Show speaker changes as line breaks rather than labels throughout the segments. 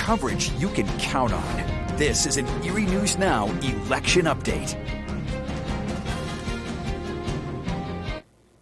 coverage you can count on. This is an Erie News Now election update.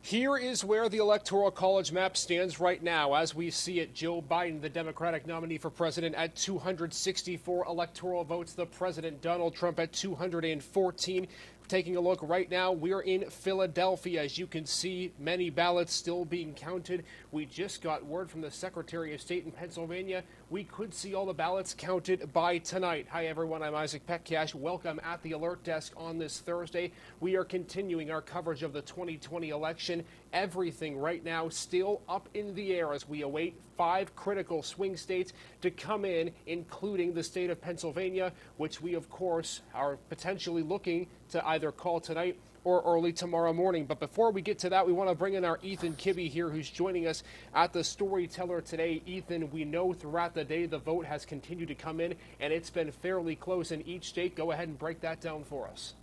Here is where the Electoral College map stands right now. As we see it, Joe Biden, the Democratic nominee for president, at 264 electoral votes. The president, Donald Trump, at 214. Taking a look right now, we're in Philadelphia. As you can see, many ballots still being counted. We just got word from the Secretary of State in Pennsylvania. We could see all the ballots counted by tonight. Hi, everyone. I'm Isaac Petcash. Welcome at the Alert Desk on this Thursday. We are continuing our coverage of the 2020 election. Everything right now still up in the air as we await 5 critical swing states to come in, including the state of Pennsylvania, which we, of course, are potentially looking to either call tonight or early tomorrow morning. But before we get to that, we want to bring in our Ethan Kibbe here, who's joining us at the Storyteller today. Ethan, we know throughout the day the vote has continued to come in, and it's been fairly close in each state. Go ahead and break that down for us.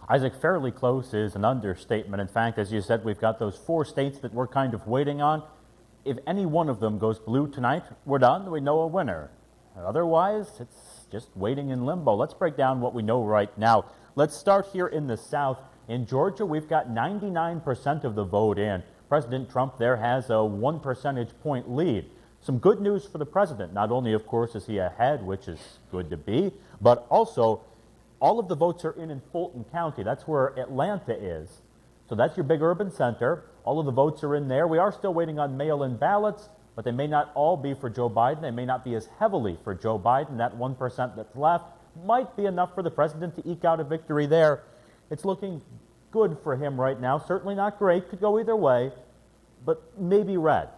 Isaac, fairly close is an understatement. In fact, as you said, we've got those 4 states that we're kind of waiting on. If any one of them goes blue tonight, we're done. We know a winner. Otherwise, it's just waiting in limbo. Let's break down what we know right now. Let's start here in the South. In Georgia, we've got 99% of the vote in. President Trump there has a 1 percentage point lead. Some good news for the president. Not only, of course, is he ahead, which is good to be, but also all of the votes are in Fulton County. That's where Atlanta is. So that's your big urban center. All of the votes are in there. We are still waiting on mail-in ballots, but they may not all be for Joe Biden. They may not be as heavily for Joe Biden. That 1% that's left might be enough for the president to eke out a victory there. It's looking good for him right now. Certainly not great. Could go either way, but maybe red.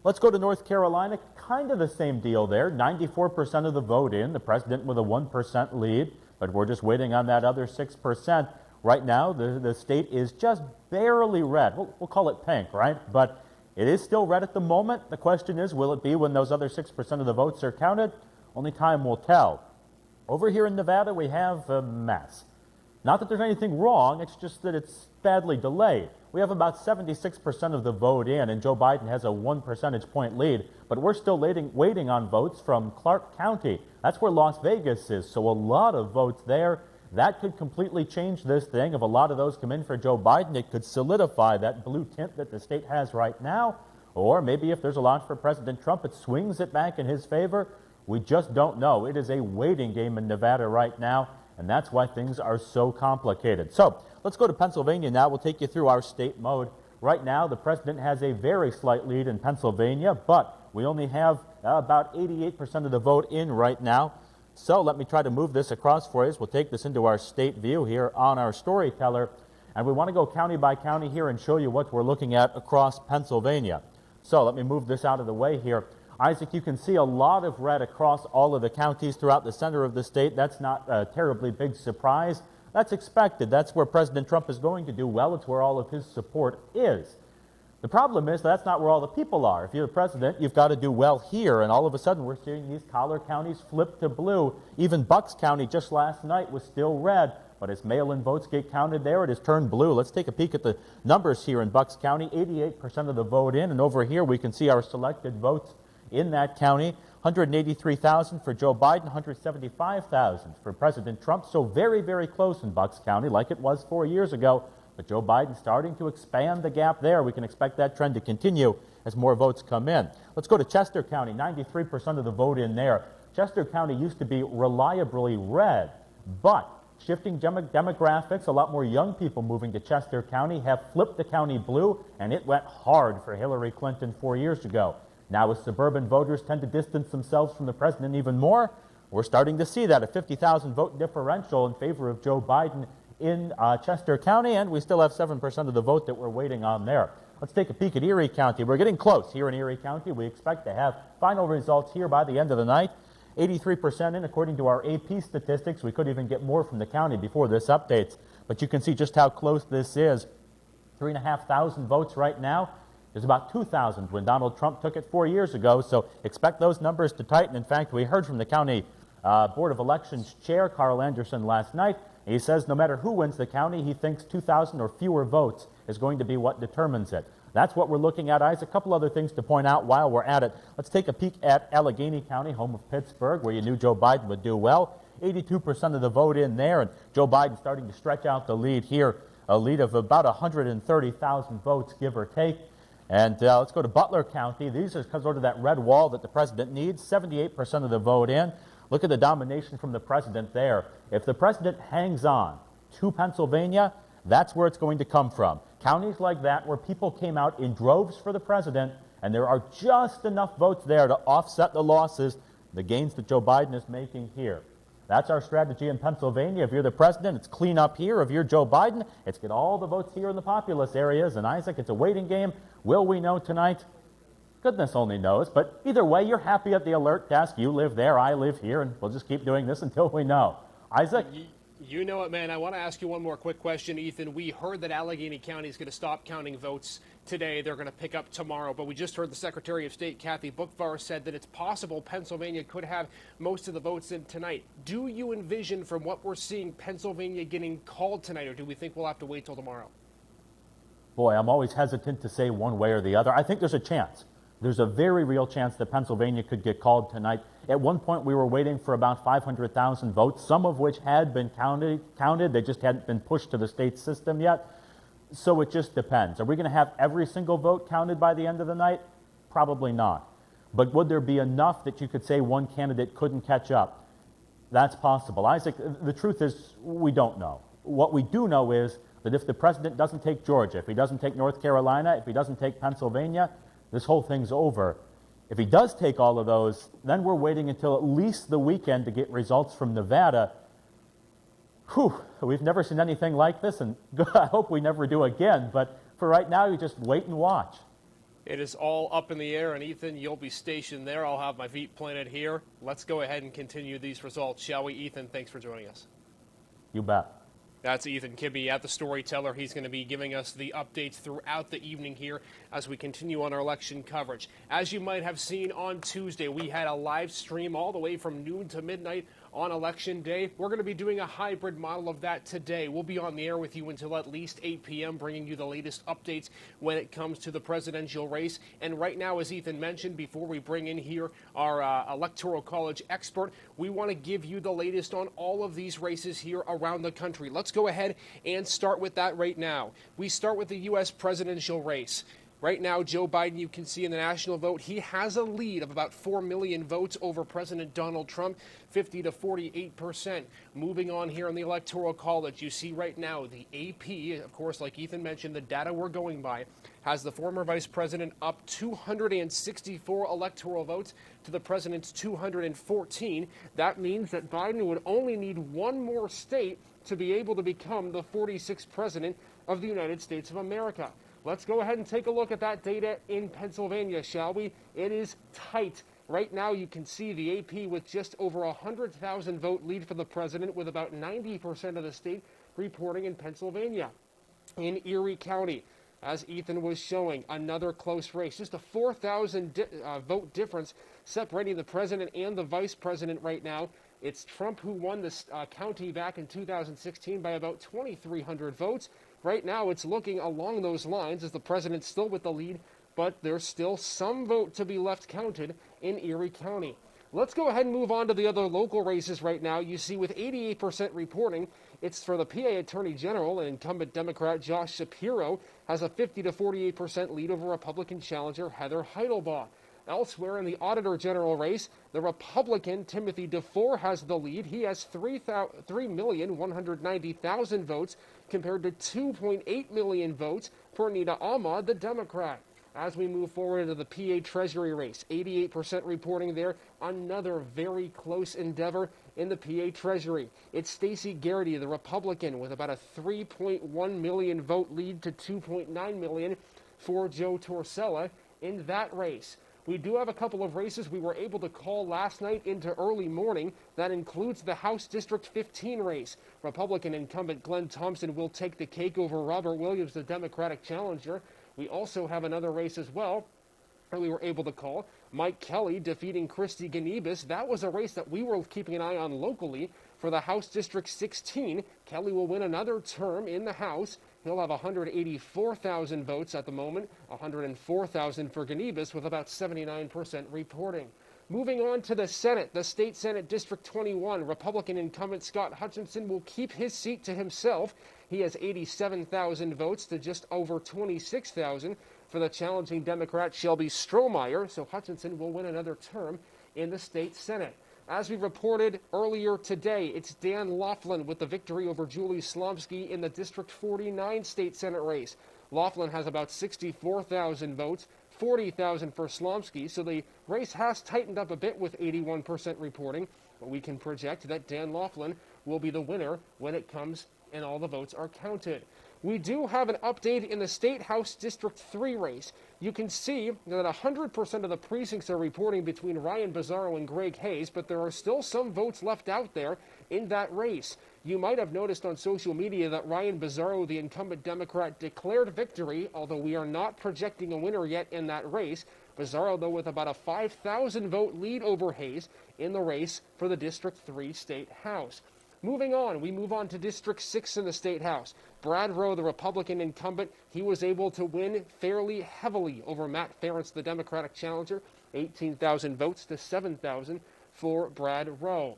Let's go to North Carolina. Kind of the same deal there. 94% of the vote in. The president with a 1% lead, but we're just waiting on that other 6%. Right now, the state is just barely red. We'll call it pink, right? But it is still red at the moment. The question is, will it be when those other 6% of the votes are counted? Only time will tell. Over here in Nevada, we have a mess. Not that there's anything wrong, it's just that it's badly delayed. We have about 76% of the vote in, and Joe Biden has a 1 percentage point lead, but we're still waiting on votes from Clark County. That's where Las Vegas is, so a lot of votes there. That could completely change this thing. If a lot of those come in for Joe Biden, it could solidify that blue tint that the state has right now. Or maybe if there's a lot for President Trump, it swings it back in his favor. We just don't know. It is a waiting game in Nevada right now, and that's why things are so complicated. So let's go to Pennsylvania now. We'll take you through our state mode. Right now, the president has a very slight lead in Pennsylvania, but we only have about 88% of the vote in right now. So let me try to move this across for you. We'll take this into our state view here on our Storyteller. And we want to go county by county here and show you what we're looking at across Pennsylvania. So let me move this out of the way here. Isaac, you can see a lot of red across all of the counties throughout the center of the state. That's not a terribly big surprise. That's expected. That's where President Trump is going to do well. It's where all of his support is. The problem is that's not where all the people are. If you're the president, you've got to do well here, and all of a sudden we're seeing these collar counties flip to blue. Even Bucks County just last night was still red, but as mail-in votes get counted there, it has turned blue. Let's take a peek at the numbers here in Bucks County. 88% of the vote in, and over here we can see our selected votes in that county. 183,000 for Joe Biden, 175,000 for President Trump. So very, very close in Bucks County, like it was 4 years ago. But Joe Biden starting to expand the gap there. We can expect that trend to continue as more votes come in. Let's go to Chester County, 93% of the vote in there. Chester County used to be reliably red, but shifting demographics, a lot more young people moving to Chester County have flipped the county blue, and it went hard for Hillary Clinton 4 years ago. Now as suburban voters tend to distance themselves from the president even more, we're starting to see that, a 50,000 vote differential in favor of Joe Biden in Chester County, and we still have 7% of the vote that we're waiting on there. Let's take a peek at Erie County. We're getting close here in Erie County. We expect to have final results here by the end of the night. 83% in, according to our AP statistics. We could even get more from the county before this updates, but you can see just how close this is. 3,500 votes right now. There's about 2,000 when Donald Trump took it 4 years ago, so expect those numbers to tighten. In fact, we heard from the county Board of Elections chair, Carl Anderson, last night. And he says no matter who wins the county, he thinks 2,000 or fewer votes is going to be what determines it. That's what we're looking at, Isaac. A couple other things to point out while we're at it. Let's take a peek at Allegheny County, home of Pittsburgh, where you knew Joe Biden would do well. 82% of the vote in there, and Joe Biden starting to stretch out the lead here, a lead of about 130,000 votes, give or take. And let's go to Butler County. These are sort of that red wall that the president needs. 78% of the vote in. Look at the domination from the president there. If the president hangs on to Pennsylvania, that's where it's going to come from. Counties like that where people came out in droves for the president, and there are just enough votes there to offset the losses, the gains that Joe Biden is making here. That's our strategy in Pennsylvania. If you're the president, it's clean up here. If you're Joe Biden, it's get all the votes here in the populous areas. And Isaac, it's a waiting game. Will we know tonight? Goodness only knows. But either way, you're happy at the alert desk. You live there, I live here, and we'll just keep doing this until we know. Isaac?
You know it, man. I want to ask you one more quick question, Ethan. We heard that Allegheny County is going to stop counting votes today. They're going to pick up tomorrow. But we just heard the Secretary of State, Kathy Boockvar, said that it's possible Pennsylvania could have most of the votes in tonight. Do you envision, from what we're seeing, Pennsylvania getting called tonight, or do we think we'll have to wait till tomorrow?
Boy, I'm always hesitant to say one way or the other. I think there's a chance. There's a very real chance that Pennsylvania could get called tonight. At one point, we were waiting for about 500,000 votes, some of which had been counted. They just hadn't been pushed to the state system yet. So it just depends. Are we going to have every single vote counted by the end of the night? Probably not. But would there be enough that you could say one candidate couldn't catch up? That's possible. Isaac, the truth is we don't know. What we do know is that if the president doesn't take Georgia, if he doesn't take North Carolina, if he doesn't take Pennsylvania, this whole thing's over. If he does take all of those, then we're waiting until at least the weekend to get results from Nevada. Whew, we've never seen anything like this, and I hope we never do again. But for right now, you just wait and watch.
It is all up in the air, and Ethan, you'll be stationed there. I'll have my feet planted here. Let's go ahead and continue these results, shall we? Ethan, thanks for joining us.
You bet.
That's Ethan Kibbe at the Storyteller. He's going to be giving us the updates throughout the evening here as we continue on our election coverage. As you might have seen on Tuesday, we had a live stream all the way from noon to midnight on Election Day. We're going to be doing a hybrid model of that today. We'll be on the air with you until at least 8 p.m., bringing you the latest updates when it comes to the presidential race. And right now, as Ethan mentioned, before we bring in here our Electoral College expert, we want to give you the latest on all of these races here around the country. Let's go ahead and start with that right now. We start with the U.S. presidential race. Right now, Joe Biden, you can see in the national vote, he has a lead of about 4 million votes over President Donald Trump, 50 to 48%. Moving on here in the Electoral College, you see right now the AP, of course, like Ethan mentioned, the data we're going by, has the former vice president up 264 electoral votes to the president's 214. That means that Biden would only need one more state to be able to become the 46th president of the United States of America. Let's go ahead and take a look at that data in Pennsylvania, shall we? It is tight. Right now, you can see the AP with just over 100,000 vote lead for the president, with about 90% of the state reporting in Pennsylvania. In Erie County, as Ethan was showing, another close race. Just a 4,000 vote difference separating the president and the vice president right now. It's Trump who won this county back in 2016 by about 2,300 votes. Right now, it's looking along those lines as the president's still with the lead, but there's still some vote to be left counted in Erie County. Let's go ahead and move on to the other local races right now. You see, with 88% reporting, it's for the PA Attorney General, and incumbent Democrat Josh Shapiro has a 50 to 48% lead over Republican challenger Heather Heidelbaugh. Elsewhere in the Auditor General race, the Republican Timothy DeFore has the lead. He has 3,190,000 votes compared to 2.8 million votes for Nida Ahmad, the Democrat. As we move forward into the PA Treasury race, 88% reporting there. Another very close endeavor in the PA Treasury. It's Stacey Garrity, the Republican, with about a 3.1 million vote lead to 2.9 million for Joe Torsella in that race. We do have a couple of races we were able to call last night into early morning. That includes the House District 15 race. Republican incumbent Glenn Thompson will take the cake over Robert Williams, the Democratic challenger. We also have another race as well that we were able to call. Mike Kelly defeating Christy Ganibas. That was a race that we were keeping an eye on locally for the House District 16. Kelly will win another term in the House. He'll have 184,000 votes at the moment, 104,000 for Ganebus, with about 79% reporting. Moving on to the Senate, the State Senate District 21, Republican incumbent Scott Hutchinson will keep his seat to himself. He has 87,000 votes to just over 26,000 for the challenging Democrat Shelby Strohmeyer, so Hutchinson will win another term in the State Senate. As we reported earlier today, it's Dan Laughlin with the victory over Julie Slomski in the District 49 State Senate race. Laughlin has about 64,000 votes, 40,000 for Slomski, so the race has tightened up a bit with 81% reporting, but we can project that Dan Laughlin will be the winner when it comes and all the votes are counted. We do have an update in the State House District 3 race. You can see that 100% of the precincts are reporting between Ryan Bizzarro and Greg Hayes, but there are still some votes left out there in that race. You might have noticed on social media that Ryan Bizzarro, the incumbent Democrat, declared victory, although we are not projecting a winner yet in that race. Bizzarro, though, with about a 5,000 vote lead over Hayes in the race for the District 3 State House. Moving on, we move on to District 6 in the State House. Brad Rowe, the Republican incumbent, he was able to win fairly heavily over Matt Ferentz, the Democratic challenger, 18,000 votes to 7,000 for Brad Rowe.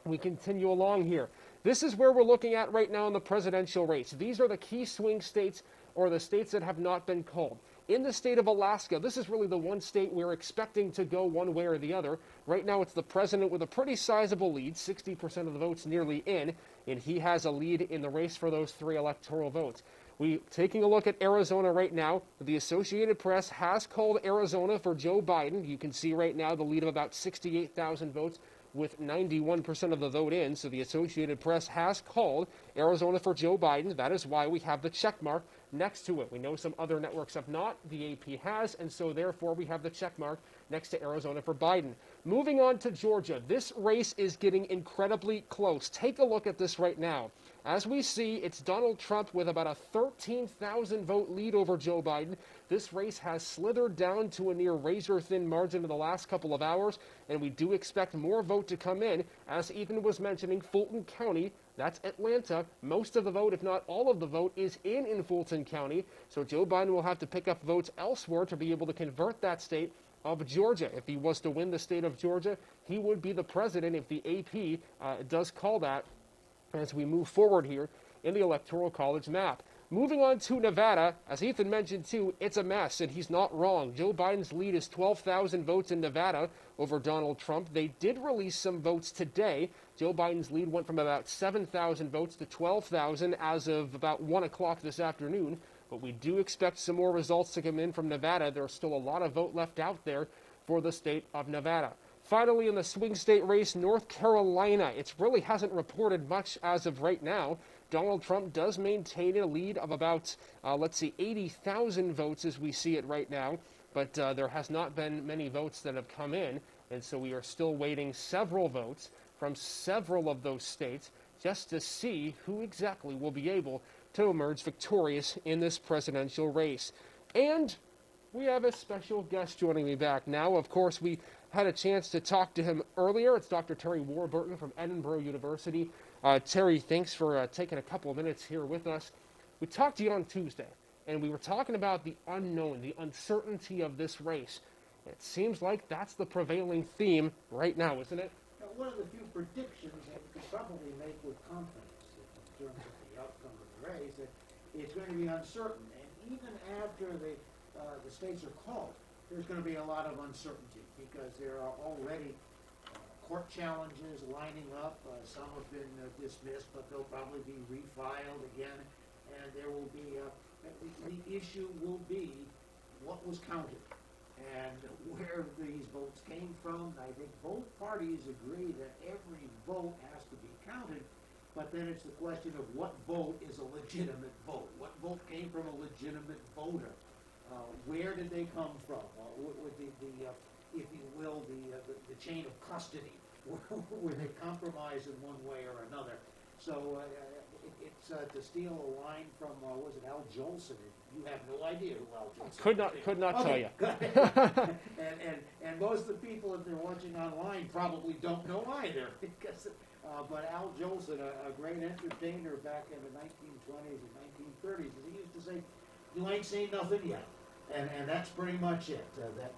We continue along here. This is where we're looking at right now in the presidential race. These are the key swing states, or the states that have not been called. In the state of Alaska, this is really the one state we're expecting to go one way or the other. Right now, it's the president with a pretty sizable lead, 60% of the votes nearly in, and he has a lead in the race for those 3 electoral votes. Taking a look at Arizona right now, the Associated Press has called Arizona for Joe Biden. You can see right now the lead of about 68,000 votes with 91% of the vote in. So the Associated Press has called Arizona for Joe Biden. That is why we have the check mark next to it. We know some other networks have not. The AP has, and so therefore we have the check mark next to Arizona for Biden. Moving on to Georgia, this race is getting incredibly close. Take a look at this right now. As we see, it's Donald Trump with about a 13,000 vote lead over Joe Biden. This race has slithered down to a near razor-thin margin in the last couple of hours, and we do expect more vote to come in. As Ethan was mentioning, Fulton County, that's Atlanta. Most of the vote, if not all of the vote, is in Fulton County. So Joe Biden will have to pick up votes elsewhere to be able to convert that state of Georgia. If he was to win the state of Georgia, he would be the president if the AP does call that as we move forward here in the Electoral College map. Moving on to Nevada, as Ethan mentioned too, it's a mess, and he's not wrong. Joe Biden's lead is 12,000 votes in Nevada over Donald Trump. They did release some votes today. Joe Biden's lead went from about 7,000 votes to 12,000 as of about 1 o'clock this afternoon. But we do expect some more results to come in from Nevada. There's still a lot of vote left out there for the state of Nevada. Finally, in the swing state race, North Carolina, it really hasn't reported much as of right now. Donald Trump does maintain a lead of about, 80,000 votes as we see it right now. But there has not been many votes that have come in. And so we are still waiting several votes from several of those states just to see who exactly will be able to emerge victorious in this presidential race. And we have a special guest joining me back now. Of course, we had a chance to talk to him earlier. It's Dr. Terry Warburton from Edinburgh University. Terry, thanks for taking a couple of minutes here with us. We talked to you on Tuesday, and we were talking about the unknown, the uncertainty of this race. It seems like that's the prevailing theme right now, isn't it?
Now, one of the few predictions that we could probably make with confidence in terms of the outcome of the race, that it's going to be uncertain. And even after the states are called, there's going to be a lot of uncertainty because there are already court challenges lining up. Some have been dismissed, but they'll probably be refiled again. And there will be, the issue will be what was counted and where these votes came from. I think both parties agree that every vote has to be counted, but then it's the question of what vote is a legitimate vote. What vote came from a legitimate voter? Where did they come from? With the if you will, the chain of custody. Were they compromised in one way or another? So it's to steal a line from was it Al Jolson? You have no idea who Al Jolson is.
Could not tell you.
and most of the people, if they're watching online, probably don't know either because But Al Jolson, a great entertainer back in the 1920s and 1930s, he used to say, "You ain't seen nothing yet," and that's pretty much it.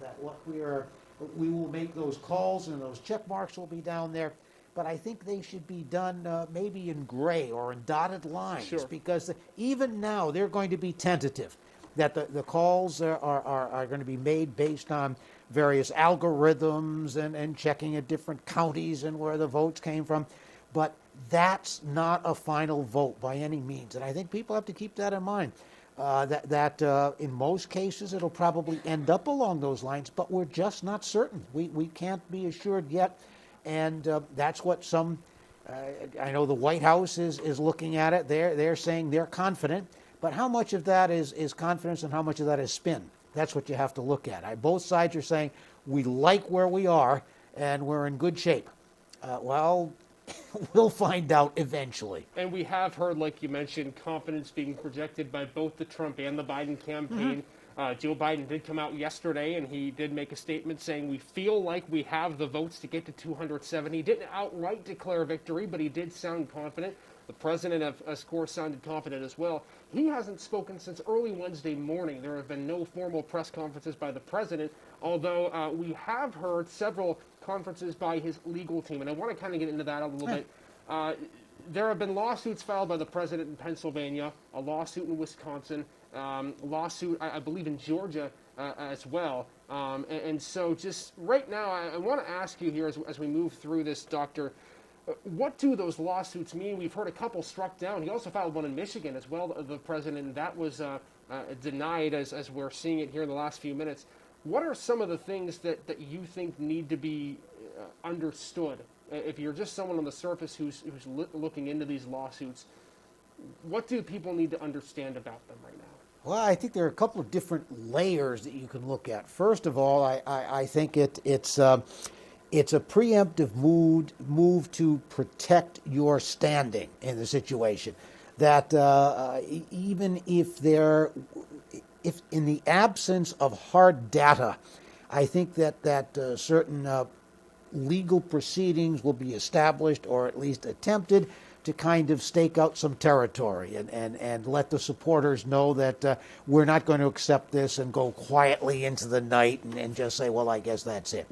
That what we will make those calls and those check marks will be down there. But I think they should be done maybe in gray or in dotted lines,
Sure.
because even now they're going to be tentative. That the calls are going to be made based on various algorithms and checking at different counties and where the votes came from. But that's not a final vote by any means. And I think people have to keep that in mind. That in most cases it'll probably end up along those lines, but we're just not certain. We can't be assured yet. And that's what some, I know the White House is looking at it. They're saying they're confident. But how much of that is confidence and how much of that is spin? That's what you have to look at. Both sides are saying we like where we are and we're in good shape. Well, we'll find out eventually.
And we have heard, like you mentioned, confidence being projected by both the Trump and the Biden campaign. Joe Biden did come out yesterday, and he did make a statement saying we feel like we have the votes to get to 270. He didn't outright declare victory, but he did sound confident. The president, of course, sounded confident as well. He hasn't spoken since early Wednesday morning. There have been no formal press conferences by the president, although we have heard several conferences by his legal team, and I want to kind of get into that a little bit. There have been lawsuits filed by the president in Pennsylvania, a lawsuit in Wisconsin, a lawsuit, I believe, in Georgia as well. And so just right now, I want to ask you here as we move through this, Doctor, what do those lawsuits mean? We've heard a couple struck down. He also filed one in Michigan as well, the president, and that was denied as we're seeing it here in the last few minutes. What are some of the things that you think need to be understood? If you're just someone on the surface who's looking into these lawsuits, what do people need to understand about them right now?
Well, I think there are a couple of different layers that you can look at. First of all, I think it's a preemptive move to protect your standing in the situation. That even if in the absence of hard data, I think that certain legal proceedings will be established or at least attempted to kind of stake out some territory and let the supporters know that we're not going to accept this and go quietly into the night and just say, well, I guess that's it.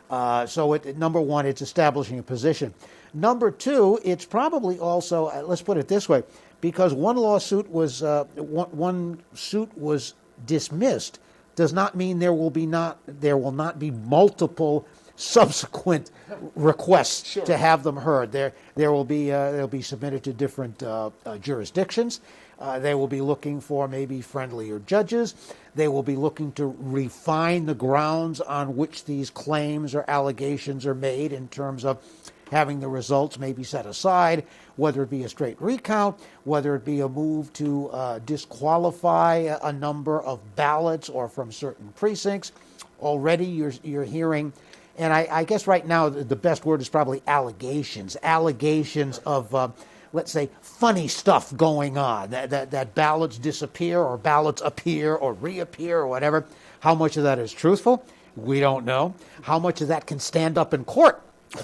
So number one, it's establishing a position. Number two, it's probably also, let's put it this way, because one suit was dismissed, does not mean there will not be multiple subsequent requests
Sure.
to have them heard. They'll be submitted to different jurisdictions. They will be looking for maybe friendlier judges. They will be looking to refine the grounds on which these claims or allegations are made in terms of having the results maybe set aside, whether it be a straight recount, whether it be a move to disqualify a number of ballots or from certain precincts. Already you're hearing, and I guess right now the best word is probably allegations of let's say, funny stuff going on, that ballots disappear or ballots appear or reappear or whatever. How much of that is truthful? We don't know. How much of that can stand up in court,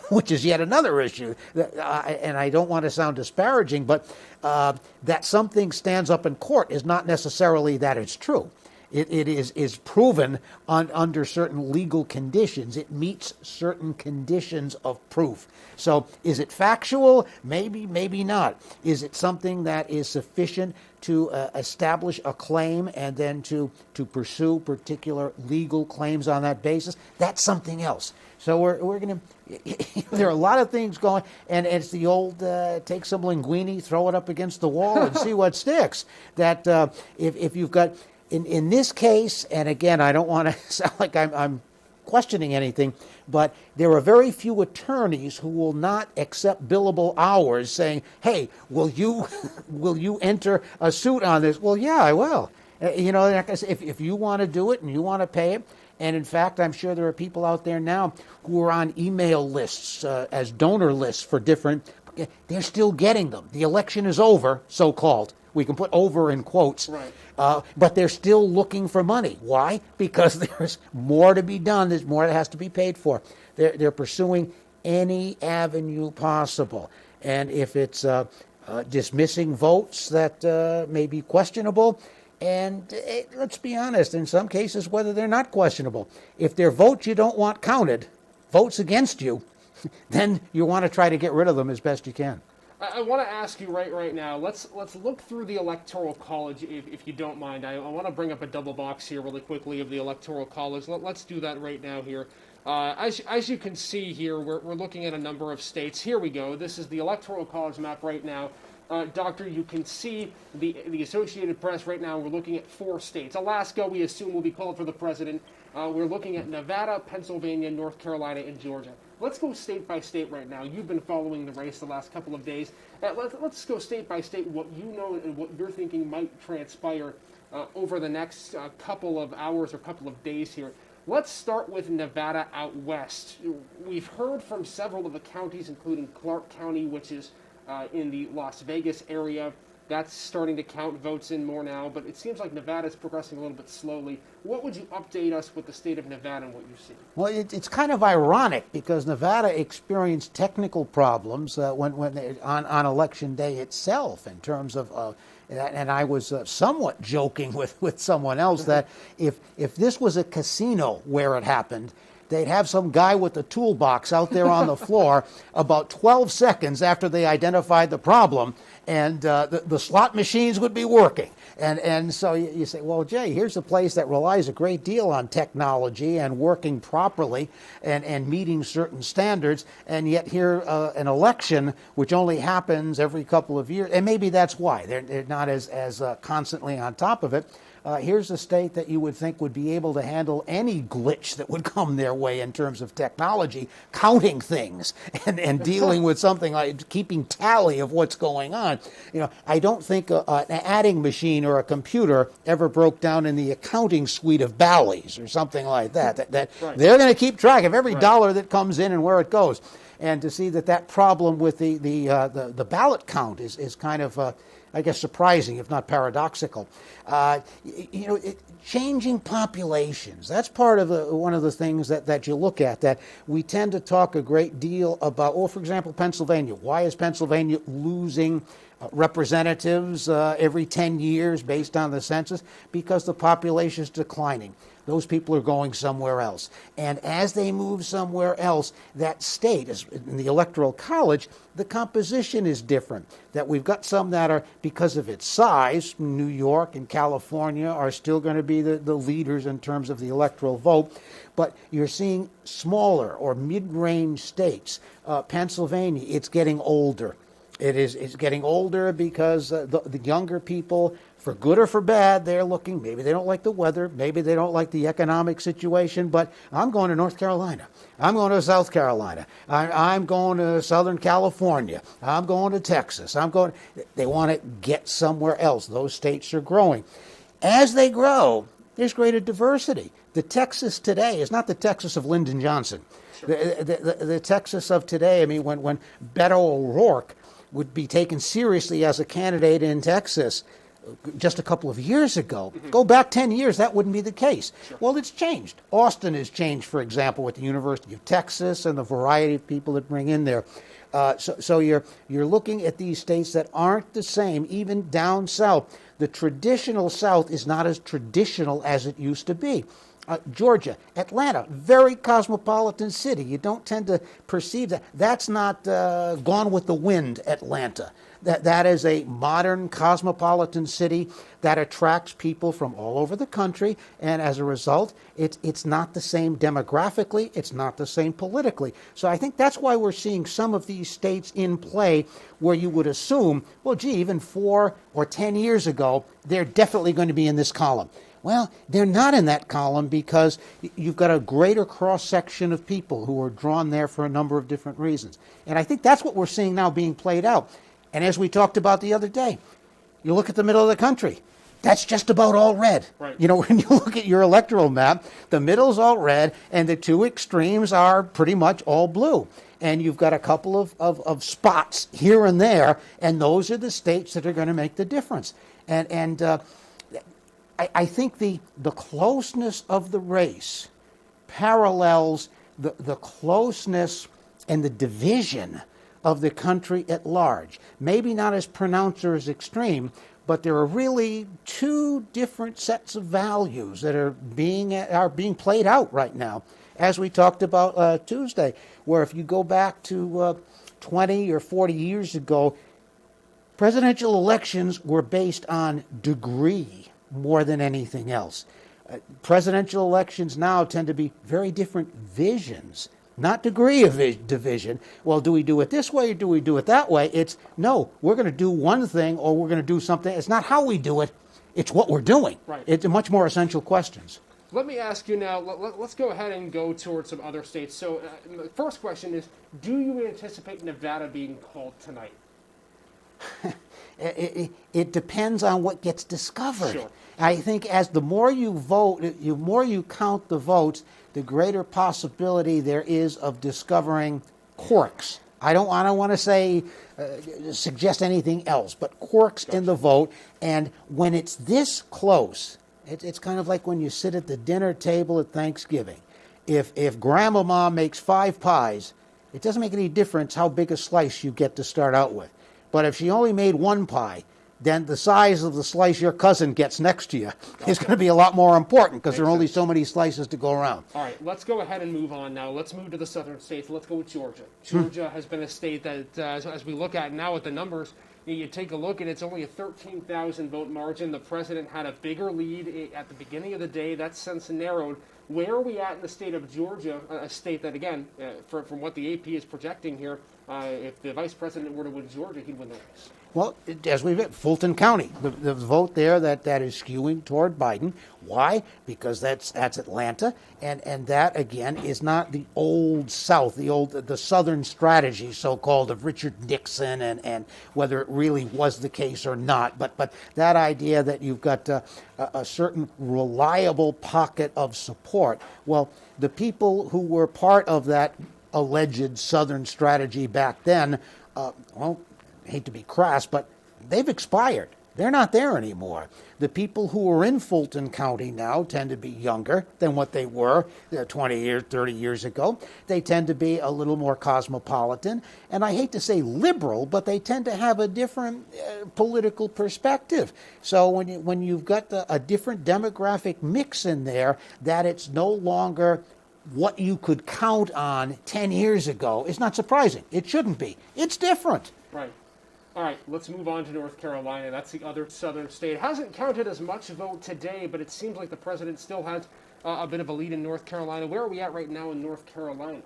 which is yet another issue. And I don't want to sound disparaging, but that something stands up in court is not necessarily that it's true. It is proven under certain legal conditions. It meets certain conditions of proof. So is it factual? Maybe, maybe not. Is it something that is sufficient to establish a claim and then to pursue particular legal claims on that basis? That's something else. So we're going to, there are a lot of things going, and it's the old take some linguine, throw it up against the wall and see what sticks. That if you've got, in this case, and again, I don't want to sound like I'm questioning anything, but there are very few attorneys who will not accept billable hours saying, hey, will you enter a suit on this? Well, yeah, I will. If you want to do it and you want to pay it, and in fact, I'm sure there are people out there now who are on email lists as donor lists for different, they're still getting them. The election is over, so-called. We can put over in quotes.
Right.
But they're still looking for money. Why? Because there's more to be done. There's more that has to be paid for. They're pursuing any avenue possible. And if it's dismissing votes that may be questionable, and let's be honest, in some cases, whether they're not questionable, if they're votes you don't want counted, votes against you, then you want to try to get rid of them as best you can.
I want to ask you right now. Let's look through the Electoral College, if you don't mind. I want to bring up a double box here really quickly of the Electoral College. Let's do that right now here. As you can see here, we're looking at a number of states. Here we go. This is the Electoral College map right now. Doctor, you can see the Associated Press right now. We're looking at 4 states. Alaska, we assume, will be called for the president. We're looking at Nevada, Pennsylvania, North Carolina, and Georgia. Let's go state by state right now. You've been following the race the last couple of days. Let's go state by state what you know and what you're thinking might transpire over the next couple of hours or couple of days here. Let's start with Nevada out west. We've heard from several of the counties, including Clark County, which is in the Las Vegas area. That's starting to count votes in more now, but it seems like Nevada's progressing a little bit slowly. What would you update us with the state of Nevada and what you see?
Well, it's kind of ironic because Nevada experienced technical problems on election day itself in terms of, and I was somewhat joking with someone else that if this was a casino where it happened, they'd have some guy with a toolbox out there on the floor about 12 seconds after they identified the problem, and the slot machines would be working. And so you say, well, Jay, here's a place that relies a great deal on technology and working properly and meeting certain standards, and yet here an election which only happens every couple of years, and maybe that's why they're not as constantly on top of it. Here's a state that you would think would be able to handle any glitch that would come their way in terms of technology, counting things and dealing with something like keeping tally of what's going on. You know, I don't think an adding machine or a computer ever broke down in the accounting suite of Bally's or something like that. Right. They're going to keep track of every dollar that comes in and where it goes. And to see that problem with the ballot count is kind of I guess surprising, if not paradoxical. Changing populations, that's part of one of the things that you look at, that we tend to talk a great deal about. For example, Pennsylvania. Why is Pennsylvania losing representatives every 10 years based on the census? Because the population is declining. Those people are going somewhere else. And as they move somewhere else, that state, in the Electoral College, the composition is different. That we've got some that are, because of its size, New York and California are still going to be the leaders in terms of the electoral vote. But you're seeing smaller or mid-range states. Pennsylvania, it's getting older. It's getting older because the younger people, for good or for bad, they're looking, maybe they don't like the weather, maybe they don't like the economic situation, but I'm going to North Carolina. I'm going to South Carolina. I'm going to Southern California. I'm going to Texas. They want to get somewhere else. Those states are growing. As they grow, there's greater diversity. The Texas today is not the Texas of Lyndon Johnson. Sure. The Texas of today, I mean, when Beto O'Rourke would be taken seriously as a candidate in Texas just a couple of years ago. Mm-hmm. Go back 10 years, that wouldn't be the case. Sure. Well, it's changed. Austin has changed, for example, with the University of Texas and the variety of people that bring in there. So you're looking at these states that aren't the same, even down south. The traditional South is not as traditional as it used to be. Georgia, Atlanta, very cosmopolitan city. You don't tend to perceive that. That's not Gone with the Wind, Atlanta. That is a modern cosmopolitan city that attracts people from all over the country, and as a result, it's not the same demographically, it's not the same politically. So I think that's why we're seeing some of these states in play where you would assume, well, gee, even 4 or 10 years ago, they're definitely going to be in this column. Well, they're not in that column because you've got a greater cross-section of people who are drawn there for a number of different reasons. And I think that's what we're seeing now being played out. And as we talked about the other day, you look at the middle of the country, that's just about all red. Right. You know, when you look at your electoral map, the middle's all red and the two extremes are pretty much all blue. And you've got a couple of spots here and there, and those are the states that are going to make the difference. And I think the closeness of the race parallels the closeness and the division of the country at large. Maybe not as pronounced or as extreme, but there are really two different sets of values that are being played out right now, as we talked about Tuesday, where if you go back to 20 or 40 years ago, presidential elections were based on degree more than anything else. Presidential elections now tend to be very different visions, not degree of division. Well, do we do it this way or do we do it that way? It's, no, we're going to do one thing or we're going to do something. It's not how we do it, it's what we're doing.
Right.
It's much more essential questions.
Let me ask you now, let's go ahead and go towards some other states. So the first question is, do you anticipate Nevada being called tonight?
It depends on what gets discovered.
Sure.
I think as the more you vote, the more you count the votes, the greater possibility there is of discovering quirks. I don't want to suggest anything else, but quirks in the vote. And when it's this close, it's kind of like when you sit at the dinner table at Thanksgiving. If Grandmama makes 5 pies, it doesn't make any difference how big a slice you get to start out with. But if she only made 1 pie, then the size of the slice your cousin gets next to you is going to be a lot more important because there are only so many slices to go around.
All right, let's go ahead and move on now. Let's move to the southern states. Let's go with Georgia. Georgia has been a state that, as we look at now at the numbers, you take a look and it's only a 13,000 vote margin. The president had a bigger lead at the beginning of the day. That's since narrowed. Where are we at in the state of Georgia, a state that, again, from what the AP is projecting here, if the vice president were to win Georgia, he'd win the race?
Well, as we've had, Fulton County, the vote there that is skewing toward Biden. Why? Because that's Atlanta, and that again is not the old South, the Southern strategy, so-called, of Richard Nixon, and whether it really was the case or not. But that idea that you've got a certain reliable pocket of support. Well, the people who were part of that alleged Southern strategy back then, I hate to be crass, but they've expired. They're not there anymore. The people who are in Fulton County now tend to be younger than what they were 20 years, 30 years ago. They tend to be a little more cosmopolitan. And I hate to say liberal, but they tend to have a different political perspective. So when you've got a different demographic mix in there, that it's no longer what you could count on 10 years ago, is not surprising. It shouldn't be. It's different.
Right. All right, let's move on to North Carolina. That's the other southern state. It hasn't counted as much vote today, but it seems like the president still has a bit of a lead in North Carolina. Where are we at right now in North Carolina?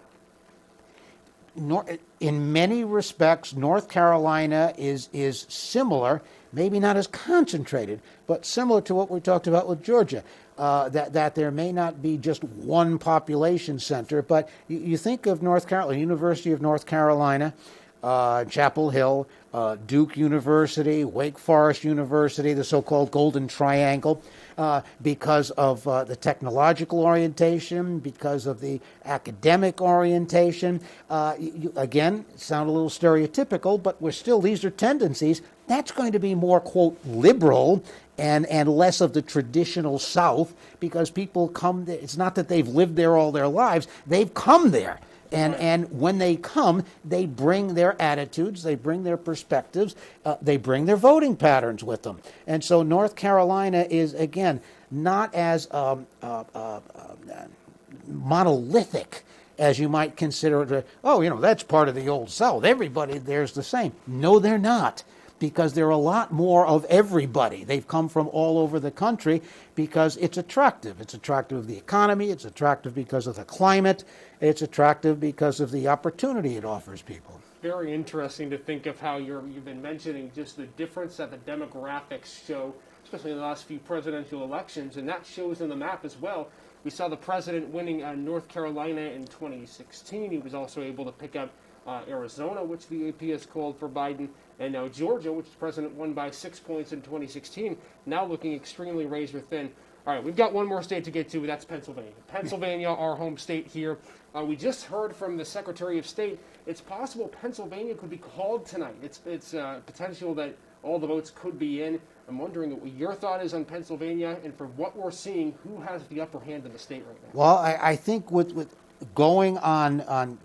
In many respects, North Carolina is similar, maybe not as concentrated, but similar to what we talked about with Georgia. That there may not be just one population center, but you think of North Carolina, University of North Carolina, Chapel Hill, Duke University, Wake Forest University, the so-called Golden Triangle, because of the technological orientation, because of the academic orientation. Again, sound a little stereotypical, but these are tendencies. That's going to be more, quote, liberal and less of the traditional South, because people come there. It's not that they've lived there all their lives. They've come there. And when they come, they bring their attitudes, they bring their perspectives, they bring their voting patterns with them. And so North Carolina is, again, not as monolithic as you might consider it. That's part of the old South. Everybody there's the same. No, they're not, because there are a lot more of everybody. They've come from all over the country because it's attractive. It's attractive of the economy. It's attractive because of the climate. It's attractive because of the opportunity it offers people.
Very interesting to think of how you've been mentioning just the difference that the demographics show, especially in the last few presidential elections, and that shows in the map as well. We saw the president winning North Carolina in 2016. He was also able to pick up Arizona, which the AP has called for Biden, and now Georgia, which the president won by 6 points in 2016, now looking extremely razor thin. All right, we've got one more state to get to, that's Pennsylvania. Pennsylvania, our home state here. We just heard from the Secretary of State. It's possible Pennsylvania could be called tonight. It's potential that all the votes could be in. I'm wondering what your thought is on Pennsylvania, and for what we're seeing, who has the upper hand in the state right now?
Well, I think with going on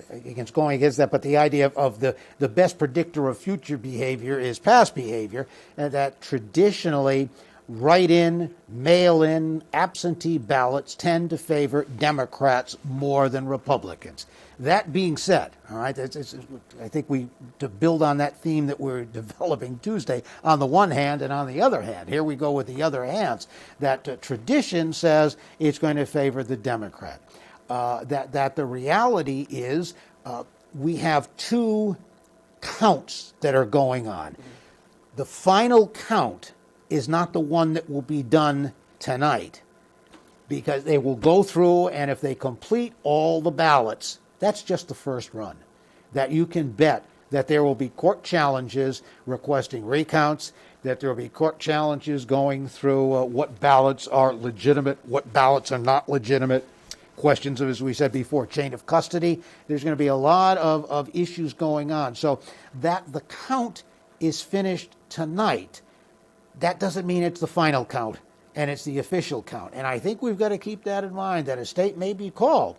against going against that, but the idea of the best predictor of future behavior is past behavior, and that traditionally write-in, mail-in, absentee ballots tend to favor Democrats more than Republicans. That being said, all right, I think to build on that theme that we're developing Tuesday, on the one hand and on the other hand, here we go with the other hands, that tradition says it's going to favor the Democrat. That the reality is we have two counts that are going on. The final count is not the one that will be done tonight, because they will go through, and if they complete all the ballots, that's just the first run. That you can bet that there will be court challenges requesting recounts, that there will be court challenges going through what ballots are legitimate, what ballots are not legitimate, questions of, as we said before, chain of custody. There's going to be a lot of issues going on. So that the count is finished tonight, that doesn't mean it's the final count and it's the official count. And I think we've got to keep that in mind, that a state may be called,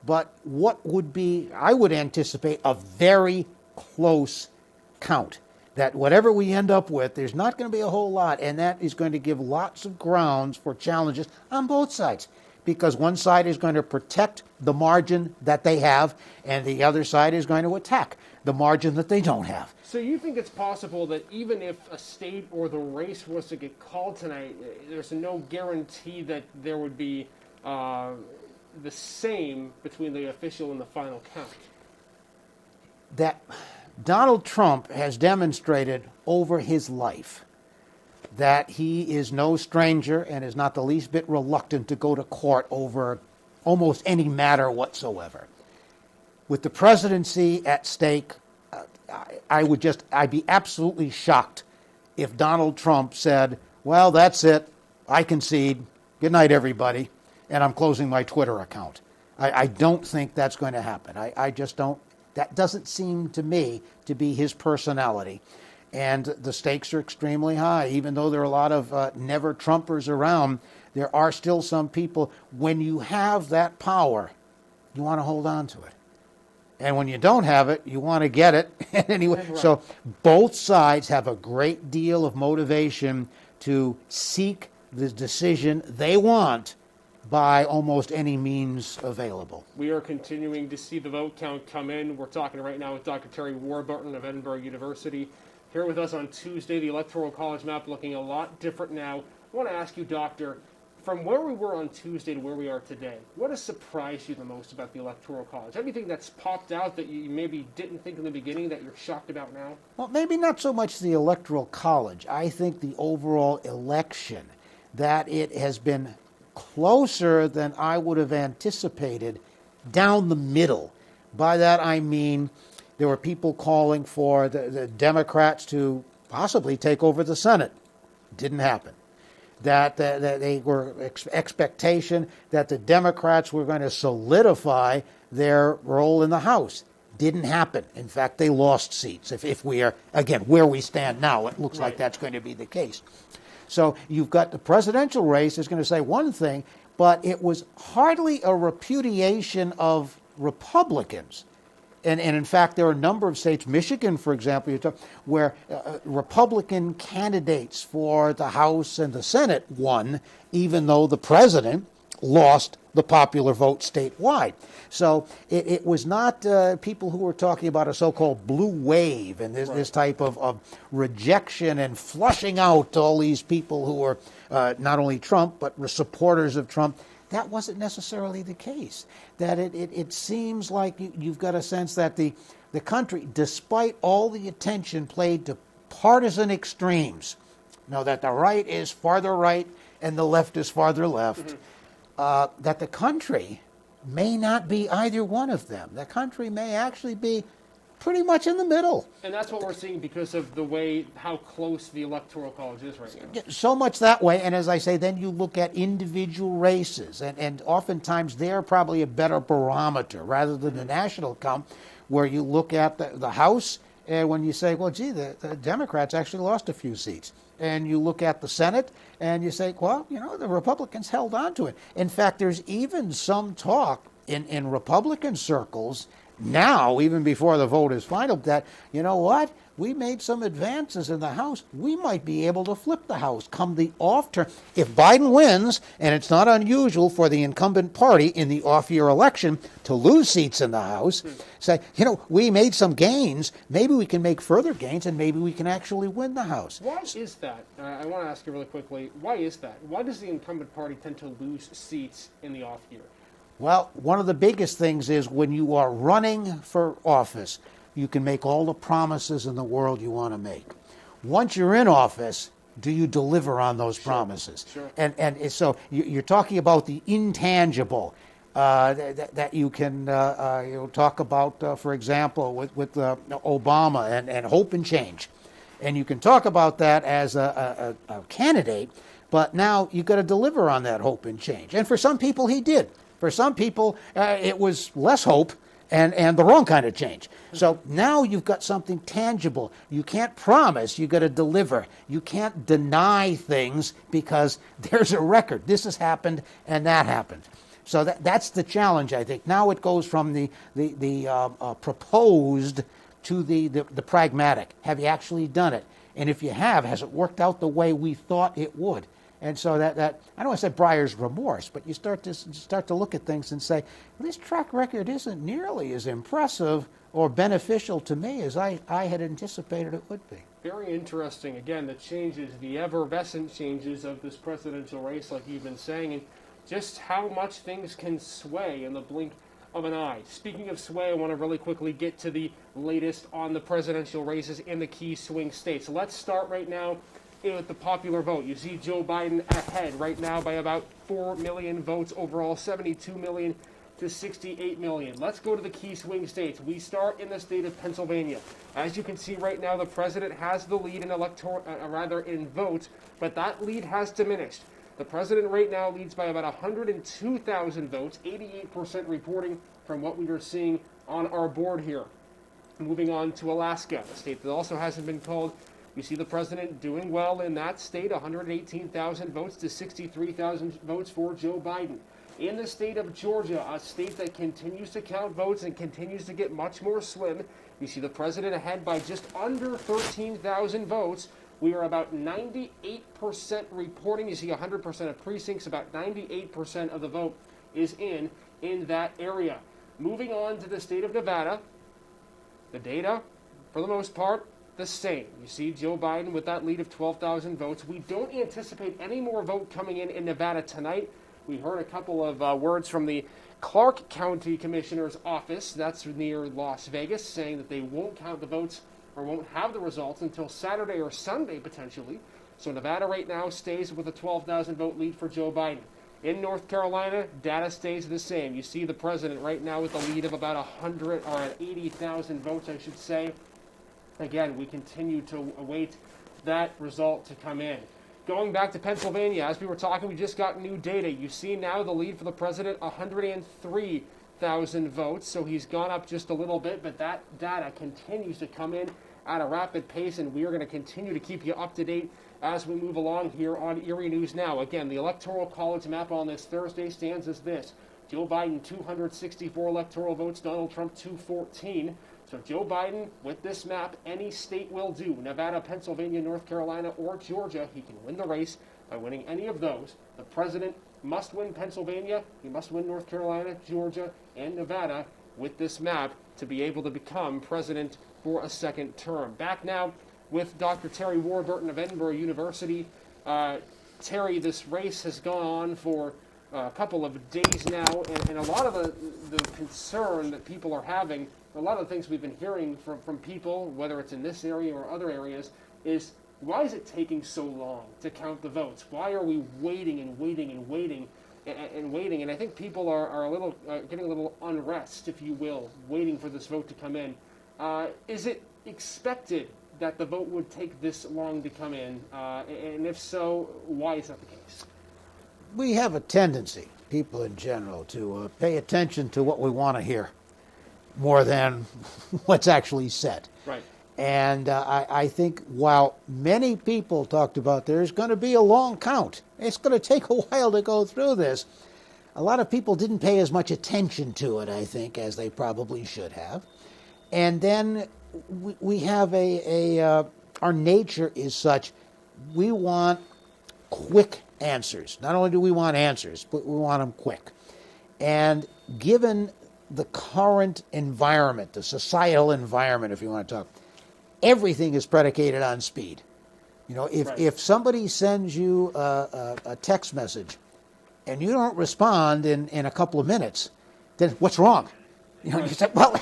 but what would be, I would anticipate, a very close count. That whatever we end up with, there's not going to be a whole lot, and that is going to give lots of grounds for challenges on both sides, because one side is going to protect the margin that they have, and the other side is going to attack the margin that they don't have.
So you think it's possible that even if a state or the race was to get called tonight, there's no guarantee that there would be the same between the official and the final count?
That Donald Trump has demonstrated over his life that he is no stranger and is not the least bit reluctant to go to court over almost any matter whatsoever. With the presidency at stake, I'd be absolutely shocked if Donald Trump said, well, that's it, I concede, good night everybody, and I'm closing my Twitter account. I don't think that's going to happen. I just don't. That doesn't seem to me to be his personality. And the stakes are extremely high. Even though there are a lot of never-Trumpers around, there are still some people, when you have that power, you want to hold on to it. And when you don't have it, you want to get it. Anyway, right. So both sides have a great deal of motivation to seek the decision they want by almost any means available.
We are continuing to see the vote count come in. We're talking right now with Dr. Terry Warburton of Edinburgh University. Here with us on Tuesday, the Electoral College map looking a lot different now. I want to ask you, Doctor, from where we were on Tuesday to where we are today, what has surprised you the most about the Electoral College? Anything that's popped out that you maybe didn't think in the beginning that you're shocked about now?
Well, maybe not so much the Electoral College. I think the overall election, that it has been closer than I would have anticipated down the middle. By that I mean there were people calling for the Democrats to possibly take over the Senate. Didn't happen. That they were expectation that the Democrats were going to solidify their role in the House. Didn't happen. In fact, they lost seats. If we are, again, where we stand now, it looks like that's going to be the case. So you've got the presidential race is going to say one thing, but it was hardly a repudiation of Republicans. And in fact, there are a number of states, Michigan, for example, where Republican candidates for the House and the Senate won, even though the president lost the popular vote statewide. So it was not people who were talking about a so-called blue wave and this type of rejection and flushing out all these people who were not only Trump, but were supporters of Trump. That wasn't necessarily the case. That it seems like you've got a sense that the country, despite all the attention played to partisan extremes, that the right is farther right and the left is farther left, that the country may not be either one of them. The country may actually be pretty much in the middle.
And that's what we're seeing because of the way, how close the Electoral College is right now.
So much that way, and as I say, then you look at individual races, and oftentimes they're probably a better barometer rather than the national count, where you look at the House, and when you say, well, gee, the Democrats actually lost a few seats. And you look at the Senate, and you say, well, the Republicans held on to it. In fact, there's even some talk in Republican circles now, even before the vote is final, that, you know what, we made some advances in the House. We might be able to flip the House come the off turn. If Biden wins, and it's not unusual for the incumbent party in the off-year election to lose seats in the House, say, you know, we made some gains. Maybe we can make further gains, and maybe we can actually win the House.
Why is that? I want to ask you really quickly, why is that? Why does the incumbent party tend to lose seats in the off year?
Well, one of the biggest things is when you are running for office, you can make all the promises in the world you want to make. Once you're in office, do you deliver on those promises?
Sure.
And so you're talking about the intangible that you can talk about, for example, with Obama and hope and change. And you can talk about that as a candidate, but now you've got to deliver on that hope and change. And for some people, he did. For some people, it was less hope and the wrong kind of change. So now you've got something tangible. You can't promise, you've got to deliver. You can't deny things because there's a record. This has happened and that happened. So that's the challenge, I think. Now it goes from the proposed to the pragmatic. Have you actually done it? And if you have, has it worked out the way we thought it would? And so that I don't want to say Breyer's remorse, but you start to look at things and say, this track record isn't nearly as impressive or beneficial to me as I had anticipated it would be.
Very interesting. Again, the changes, the effervescent changes of this presidential race, like you've been saying, and just how much things can sway in the blink of an eye. Speaking of sway, I want to really quickly get to the latest on the presidential races in the key swing states. So let's start right now with the popular vote. You see Joe Biden ahead right now by about 4 million votes overall, 72 million to 68 million. Let's go to the key swing states. We start in the state of Pennsylvania. As you can see right now, the president has the lead in in votes, but that lead has diminished. The president right now leads by about 102,000 votes, 88% reporting from what we are seeing on our board here. Moving on to Alaska, a state that also hasn't been called. We see the president doing well in that state, 118,000 votes to 63,000 votes for Joe Biden. In the state of Georgia, a state that continues to count votes and continues to get much more slim, you see the president ahead by just under 13,000 votes. We are about 98% reporting. You see 100% of precincts, about 98% of the vote is in that area. Moving on to the state of Nevada, the data, for the most part, the same. You see Joe Biden with that lead of 12,000 votes. We don't anticipate any more vote coming in Nevada tonight. We heard a couple of words from the Clark County Commissioner's office, that's near Las Vegas, saying that they won't count the votes or won't have the results until Saturday or Sunday potentially. So Nevada right now stays with a 12,000 vote lead for Joe Biden. In North Carolina, data stays the same. You see the president right now with a lead of about 80,000 votes, I should say. Again, we continue to await that result to come in. Going back to Pennsylvania, as we were talking, we just got new data. You see now the lead for the president, 103,000 votes. So he's gone up just a little bit, but that data continues to come in at a rapid pace, and we are going to continue to keep you up to date as we move along here on Erie News Now. Again, the Electoral College map on this Thursday stands as this. Joe Biden, 264 electoral votes. Donald Trump, 214. So Joe Biden, with this map, any state will do. Nevada, Pennsylvania, North Carolina, or Georgia, he can win the race by winning any of those. The president must win Pennsylvania, he must win North Carolina, Georgia, and Nevada with this map to be able to become president for a second term. Back now with Dr. Terry Warburton of Edinburgh University. Terry, this race has gone on for a couple of days now, and a lot of the concern that people are having, a lot of the things we've been hearing from people, whether it's in this area or other areas, is why is it taking so long to count the votes? Why are we waiting and waiting and waiting and waiting? And I think people are a little getting a little unrest, if you will, waiting for this vote to come in. Is it expected that the vote would take this long to come in? And if so, why is that the case?
We have a tendency, people in general, to pay attention to what we want to hear more than what's actually said.
Right.
And I think while many people talked about there's going to be a long count, it's going to take a while to go through this, a lot of people didn't pay as much attention to it, I think, as they probably should have. And then we have our nature is such, we want quick answers. Not only do we want answers, but we want them quick. And given the current environment, the societal environment, if you want to talk, everything is predicated on speed. You know, if somebody sends you a text message and you don't respond in a couple of minutes, then what's wrong? You know, you say, well,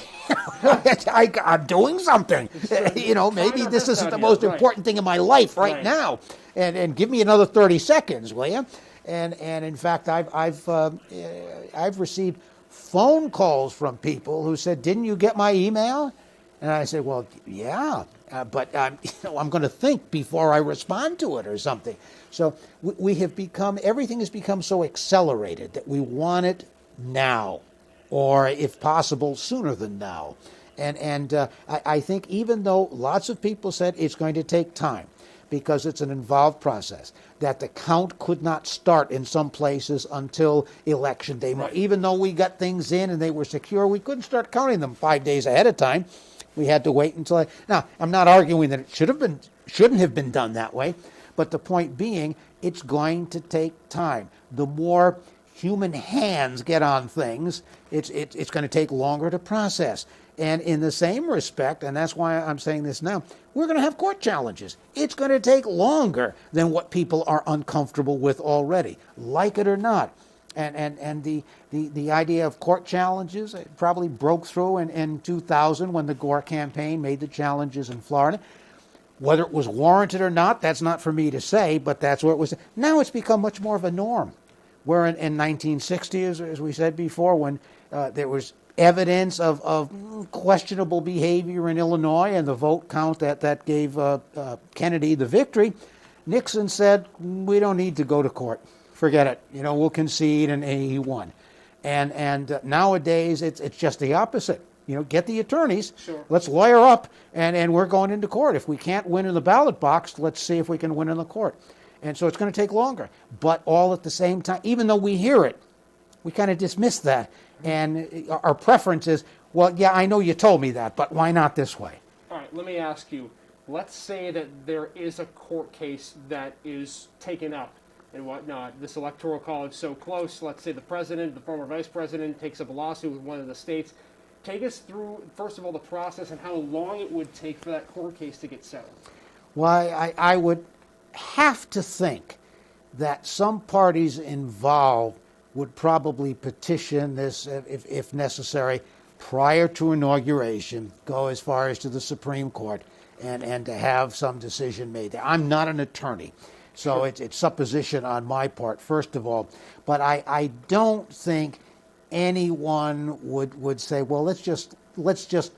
I'm doing something. You know, maybe this isn't the most important thing in my life right now. And give me another 30 seconds, will you? And in fact, I've received phone calls from people who said, "Didn't you get my email?" And I said, "Well, yeah, but I'm going to think before I respond to it or something." So we have become, everything has become so accelerated that we want it now, or if possible, sooner than now. And I think even though lots of people said it's going to take time, because it's an involved process, that the count could not start in some places until Election Day. Right. Even though we got things in and they were secure, we couldn't start counting them 5 days ahead of time. We had to wait until... Now, I'm not arguing that it shouldn't have been done that way, but the point being, it's going to take time. The more human hands get on things, it's going to take longer to process. And in the same respect, and that's why I'm saying this now, we're going to have court challenges. It's going to take longer than what people are uncomfortable with already, like it or not. And the idea of court challenges probably broke through in 2000 when the Gore campaign made the challenges in Florida. Whether it was warranted or not, that's not for me to say, but that's what it was. Now it's become much more of a norm. Where in 1960, as we said before, when there was evidence of questionable behavior in Illinois and the vote count that gave Kennedy the victory, Nixon said, "We don't need to go to court. Forget it. You know, we'll concede," and he won. And nowadays it's just the opposite. You know, get the attorneys. Sure. Let's lawyer up, and we're going into court. If we can't win in the ballot box, let's see if we can win in the court. And so it's going to take longer. But all at the same time, even though we hear it, we kind of dismiss that. And our preference is, well, yeah, I know you told me that, but why not this way?
All right, let me ask you, let's say that there is a court case that is taken up and whatnot. This electoral college so close, let's say the president, the former vice president, takes up a lawsuit with one of the states. Take us through, first of all, the process and how long it would take for that court case to get settled.
Well, I would have to think that some parties involved would probably petition this, if necessary, prior to inauguration, go as far as to the Supreme Court, and to have some decision made there. I'm not an attorney, so it's supposition on my part, first of all. But I don't think anyone would say, well, let's just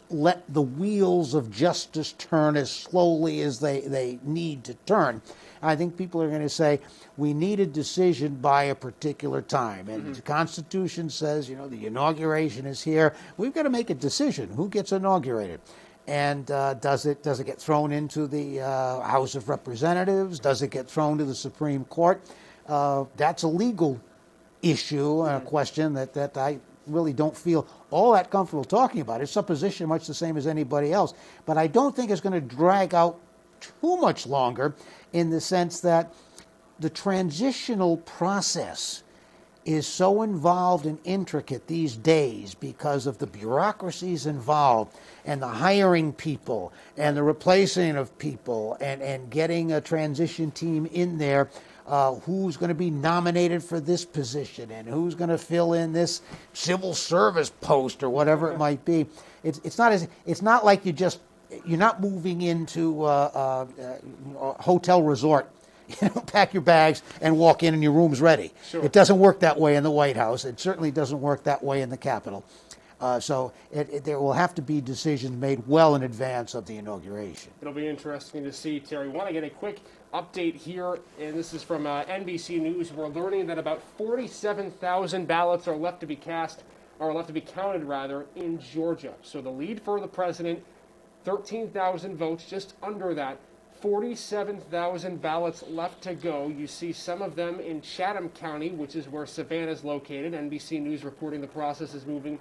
let the wheels of justice turn as slowly as they need to turn. I think people are going to say, we need a decision by a particular time. And the Constitution says, you know, the inauguration is here. We've got to make a decision. Who gets inaugurated? And does it get thrown into the House of Representatives? Does it get thrown to the Supreme Court? That's a legal issue, a question that I really don't feel all that comfortable talking about. It's supposition much the same as anybody else. But I don't think it's going to drag out too much longer, in the sense that the transitional process is so involved and intricate these days because of the bureaucracies involved and the hiring people and the replacing of people and getting a transition team in there, who's going to be nominated for this position and who's going to fill in this civil service post or whatever it might be. It's not like you're not moving into a hotel resort. You know, pack your bags and walk in and your room's ready. Sure. It doesn't work that way in the White House. It certainly doesn't work that way in the Capitol. So there will have to be decisions made well in advance of the inauguration.
It'll be interesting to see, Terry. We want to get a quick update here, and this is from NBC News. We're learning that about 47,000 ballots are left to be counted in Georgia. So the lead for the president, 13,000 votes, just under that. 47,000 ballots left to go. You see some of them in Chatham County, which is where Savannah is located. NBC News reporting the process is moving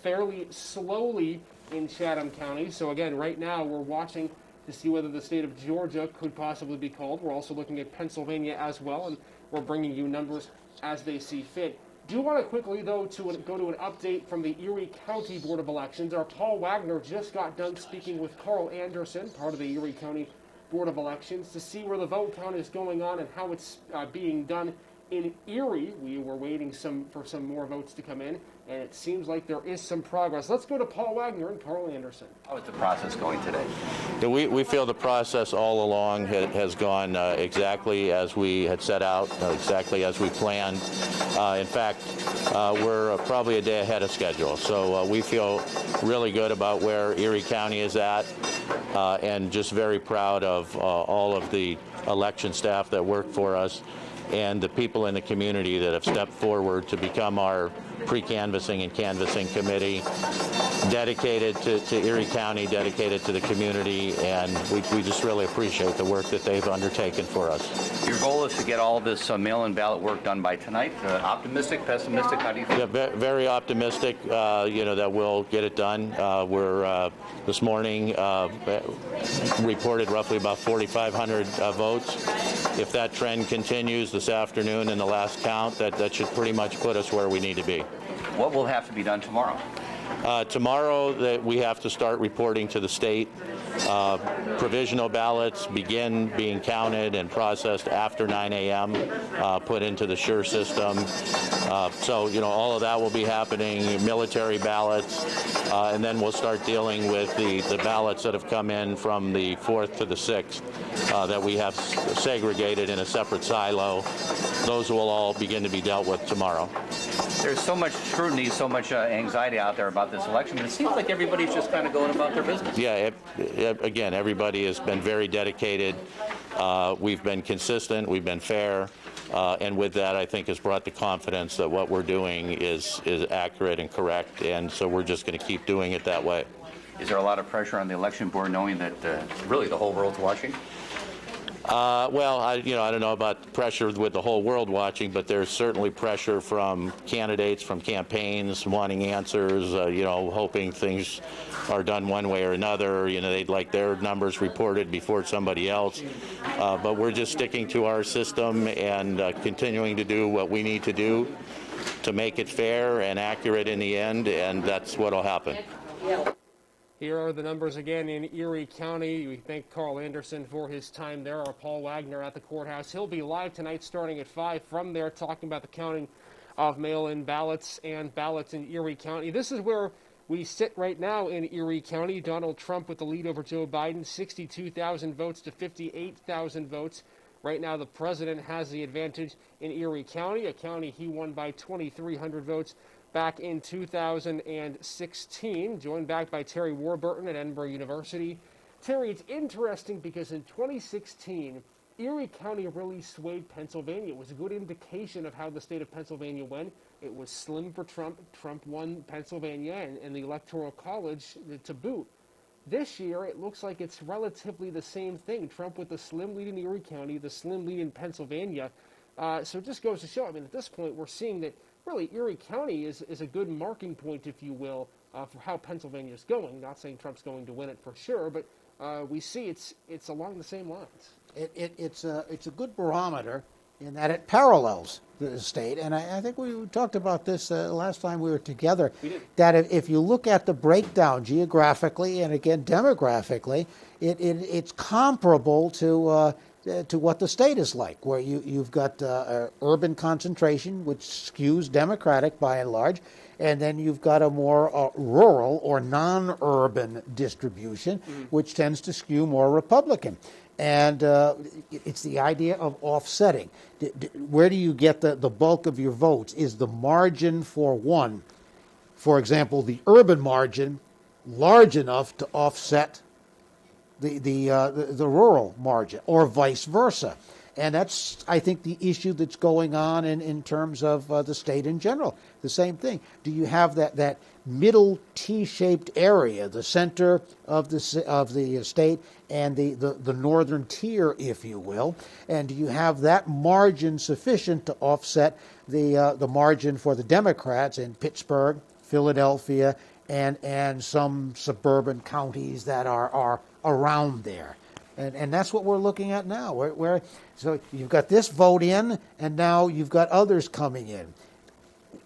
fairly slowly in Chatham County. So again, right now we're watching to see whether the state of Georgia could possibly be called. We're also looking at Pennsylvania as well, and we're bringing you numbers as they see fit. Do want to quickly, though, go to an update from the Erie County Board of Elections. Our Paul Wagner just got done speaking with Carl Anderson, part of the Erie County Board of Elections, to see where the vote count is going on and how it's being done in Erie. We were waiting for some more votes to come in, and it seems like there is some progress. Let's go to Paul Wagner and Carl Anderson.
How is the process going today?
We feel the process all along has gone exactly as we had set out, exactly as we planned. In fact, we're probably a day ahead of schedule. So we feel really good about where Erie County is at, and just very proud of all of the election staff that work for us and the people in the community that have stepped forward to become our pre-canvassing and canvassing committee, dedicated to Erie County, dedicated to the community, and we just really appreciate the work that they've undertaken for us.
Your goal is to get all this mail-in ballot work done by tonight. Optimistic, pessimistic? How do you feel?
Yeah, very optimistic, that we'll get it done. We're this morning reported roughly about 4,500 votes. If that trend continues this afternoon in the last count, that should pretty much put us where we need to be.
What will have to be done tomorrow?
Tomorrow, we have to start reporting to the state. Provisional ballots begin being counted and processed after 9 a.m., put into the SURE system. So, all of that will be happening, military ballots, and then we'll start dealing with the ballots that have come in from the 4th to the 6th that we have segregated in a separate silo. Those will all begin to be dealt with tomorrow.
There's so much scrutiny, so much anxiety out there about this election, but it seems like everybody's just kind of going about their business.
Yeah, again, everybody has been very dedicated. We've been consistent, we've been fair, and with that, I think, has brought the confidence that what we're doing is accurate and correct, and so we're just going to keep doing it that way.
Is there a lot of pressure on the election board knowing that really the whole world's watching?
Well, I don't know about pressure with the whole world watching, but there's certainly pressure from candidates, from campaigns, wanting answers, hoping things are done one way or another. They'd like their numbers reported before somebody else. But we're just sticking to our system and continuing to do what we need to do to make it fair and accurate in the end, and that's what will happen.
Here are the numbers again in Erie County. We thank Carl Anderson for his time there. Our Paul Wagner at the courthouse. He'll be live tonight starting at 5 from there, talking about the counting of mail-in ballots and ballots in Erie County. This is where we sit right now in Erie County. Donald Trump with the lead over Joe Biden, 62,000 votes to 58,000 votes. Right now the president has the advantage in Erie County, a county he won by 2,300 votes back in 2016, joined back by Terry Warburton at Edinburgh University. Terry, it's interesting because in 2016, Erie County really swayed Pennsylvania. It was a good indication of how the state of Pennsylvania went. It was slim for Trump. Trump won Pennsylvania and the Electoral College to boot. This year, it looks like it's relatively the same thing. Trump with the slim lead in Erie County, the slim lead in Pennsylvania. So it just goes to show, at this point, we're seeing that really Erie County is a good marking point, if you will, for how Pennsylvania is going. Not saying Trump's going to win it for sure, but we see it's along the same lines.
It's a good barometer in that it parallels the state, and I think we talked about this last time we were together.
We did.
That if you look at the breakdown geographically and again demographically, it's comparable to what the state is like, where you've got urban concentration, which skews Democratic by and large, and then you've got a more rural or non-urban distribution, which tends to skew more Republican. And it's the idea of offsetting. Where do you get the bulk of your votes? Is the margin for one, for example, the urban margin, large enough to offset the rural margin, or vice versa? And that's, I think, the issue that's going on in terms of the state in general. The same thing. Do you have that middle T-shaped area, the center of the state and the northern tier, if you will, and do you have that margin sufficient to offset the margin for the Democrats in Pittsburgh, Philadelphia, and some suburban counties that are around there? And that's what we're looking at now. So you've got this vote in, and now you've got others coming in.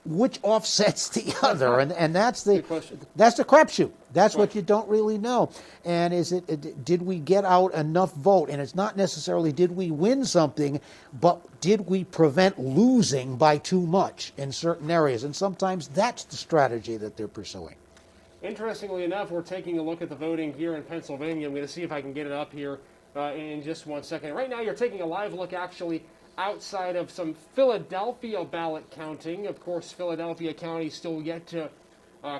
Which offsets the other, and that's the crapshoot. That's what you don't really know. And did we get out enough vote? And it's not necessarily did we win something, but did we prevent losing by too much in certain areas? And sometimes that's the strategy that they're pursuing.
Interestingly enough, we're taking a look at the voting here in Pennsylvania. I'm going to see if I can get it up here in just 1 second. Right now, you're taking a live look, actually, outside of some Philadelphia ballot counting. Of course, Philadelphia County still yet to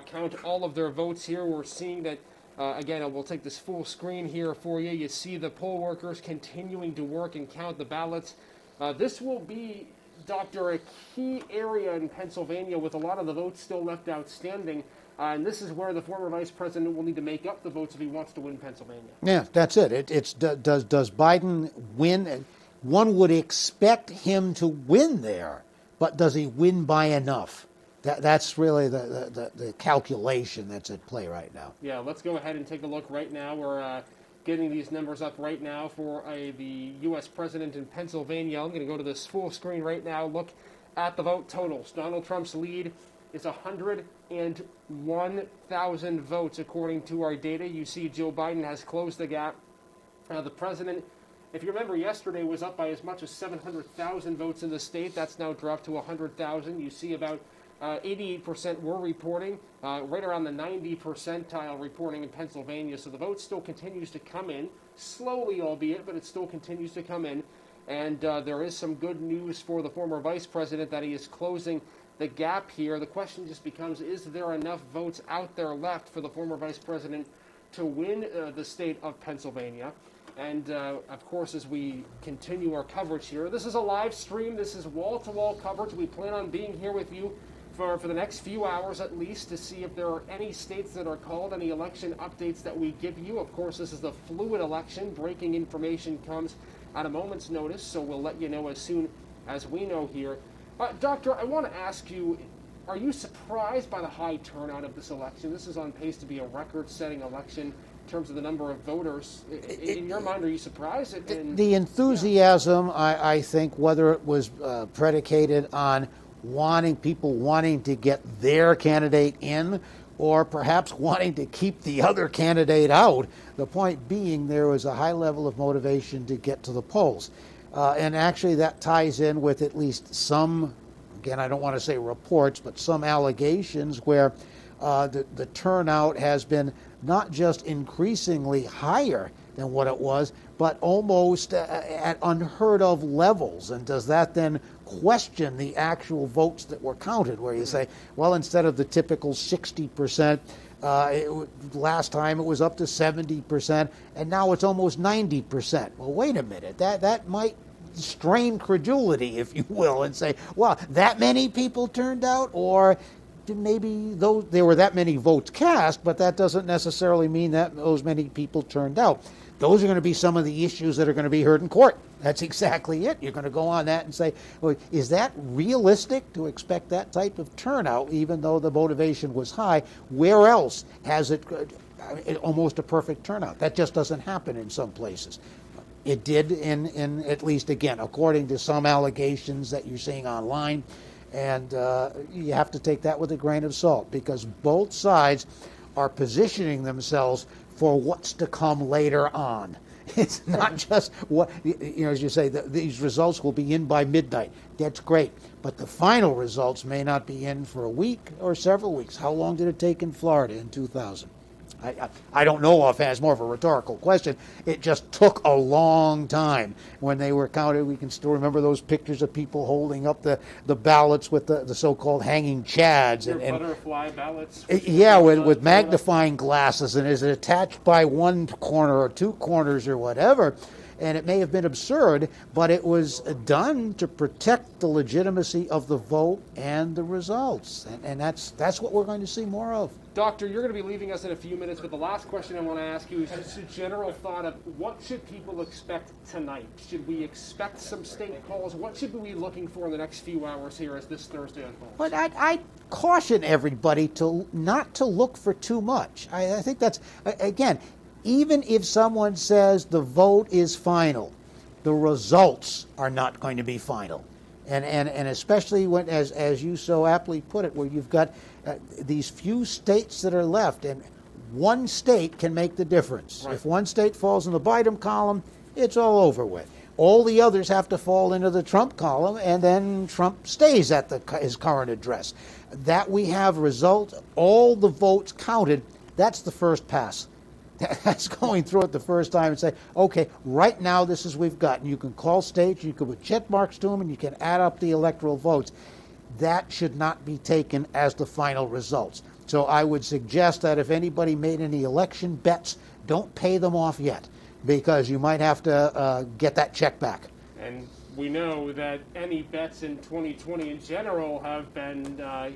count all of their votes here. We're seeing that, again, we'll take this full screen here for you. You see the poll workers continuing to work and count the ballots. This will be, Doctor, a key area in Pennsylvania with a lot of the votes still left outstanding. And this is where the former vice president will need to make up the votes if he wants to win Pennsylvania. Yeah,
that's it. Does Biden win? One would expect him to win there, but does he win by enough? That's really the calculation that's at play right now.
Yeah, let's go ahead and take a look right now. We're getting these numbers up right now for the U.S. president in Pennsylvania. I'm going to go to this full screen right now. Look at the vote totals. Donald Trump's lead is 101,000 votes, according to our data. You see Joe Biden has closed the gap. The president, if you remember, yesterday was up by as much as 700,000 votes in the state. That's now dropped to 100,000. You see about 88% were reporting, right around the 90 percentile reporting in Pennsylvania. So the vote still continues to come in, slowly albeit, but it still continues to come in. And there is some good news for the former vice president that he is closing the gap here. The question just becomes, is there enough votes out there left for the former vice president to win the state of Pennsylvania? And, of course, as we continue our coverage here, this is a live stream. This is wall-to-wall coverage. We plan on being here with you for the next few hours at least to see if there are any states that are called, any election updates that we give you. Of course, this is a fluid election. Breaking information comes at a moment's notice, so we'll let you know as soon as we know here. Doctor, I want to ask you, are you surprised by the high turnout of this election? This is on pace to be a record-setting election in terms of the number of voters. In your mind, are you surprised?
The enthusiasm, I think, whether it was predicated on people wanting to get their candidate in or perhaps wanting to keep the other candidate out, the point being there was a high level of motivation to get to the polls. And actually that ties in with at least some, again, I don't want to say reports, but some allegations where the turnout has been not just increasingly higher than what it was, but almost at unheard of levels. And does that then question the actual votes that were counted, where you say, well, instead of the typical 60%, last time it was up to 70%, and now it's almost 90%. Well, wait a minute, that might strain credulity, if you will, and say, well, that many people turned out, or maybe there were that many votes cast, but that doesn't necessarily mean that those many people turned out. Those are going to be some of the issues that are going to be heard in court. That's exactly it. You're going to go on that and say, well, is that realistic to expect that type of turnout, even though the motivation was high? Where else has it almost a perfect turnout? That just doesn't happen in some places. It did in at least, again, according to some allegations that you're seeing online. And you have to take that with a grain of salt, because both sides are positioning themselves for what's to come later on. It's not just what, as you say, these results will be in by midnight. That's great. But the final results may not be in for a week or several weeks. How long did it take in Florida in 2000? I don't know offhand. It's more of a rhetorical question. It just took a long time when they were counted. We can still remember those pictures of people holding up the ballots with the so-called hanging chads.
And butterfly ballots.
Yeah, with magnifying glasses. And is it attached by one corner or two corners or whatever? and it may have been absurd, but it was done to protect the legitimacy of the vote and the results. And that's what we're going to see more of.
Doctor, you're going to be leaving us in a few minutes, but the last question I want to ask you is just a general thought of what should people expect tonight? Should we expect some state calls? What should we be looking for in the next few hours here as this Thursday unfolds?
But I caution everybody not to look for too much. I think that's, again, even if someone says the vote is final, the results are not going to be final. And especially when, as you so aptly put it, where you've got these few states that are left, and one state can make the difference.
Right.
If one state falls in the Biden column, it's all over with. All the others have to fall into the Trump column, and then Trump stays at his current address. That we have result, all the votes counted, that's the first pass. That's going through it the first time and say, okay, right now this is what we've got. And you can call states, you can put check marks to them, and you can add up the electoral votes. That should not be taken as the final results. So I would suggest that if anybody made any election bets, don't pay them off yet, because you might have to get that check back.
And we know that any bets in 2020 in general have been,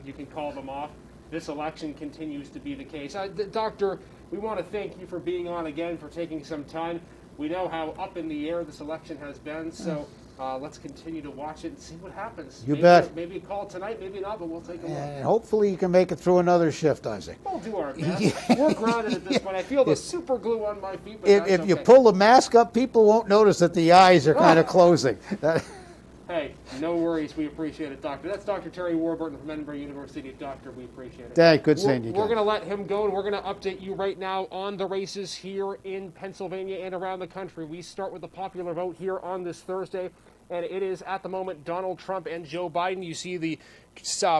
you can call them off. This election continues to be the case. Doctor, we want to thank you for being on again, for taking some time. We know how up in the air this election has been, so let's continue to watch it and see what happens.
You bet.
Maybe a call tonight, maybe not, but we'll take a look.
And hopefully you can make it through another shift, Isaac.
We'll do our best. We're grounded at this point. I feel the super glue on my feet, but
If you pull the mask up, people won't notice that the eyes are kind of closing.
Hey, no worries. We appreciate it, Doctor. That's Dr. Terry Warburton from Edinburgh University. Doctor, we appreciate it.
Dad, good seeing you again.
We're going to let him go, and we're going to update you right now on the races here in Pennsylvania and around the country. We start with the popular vote here on this Thursday, and it is at the moment Donald Trump and Joe Biden. You see the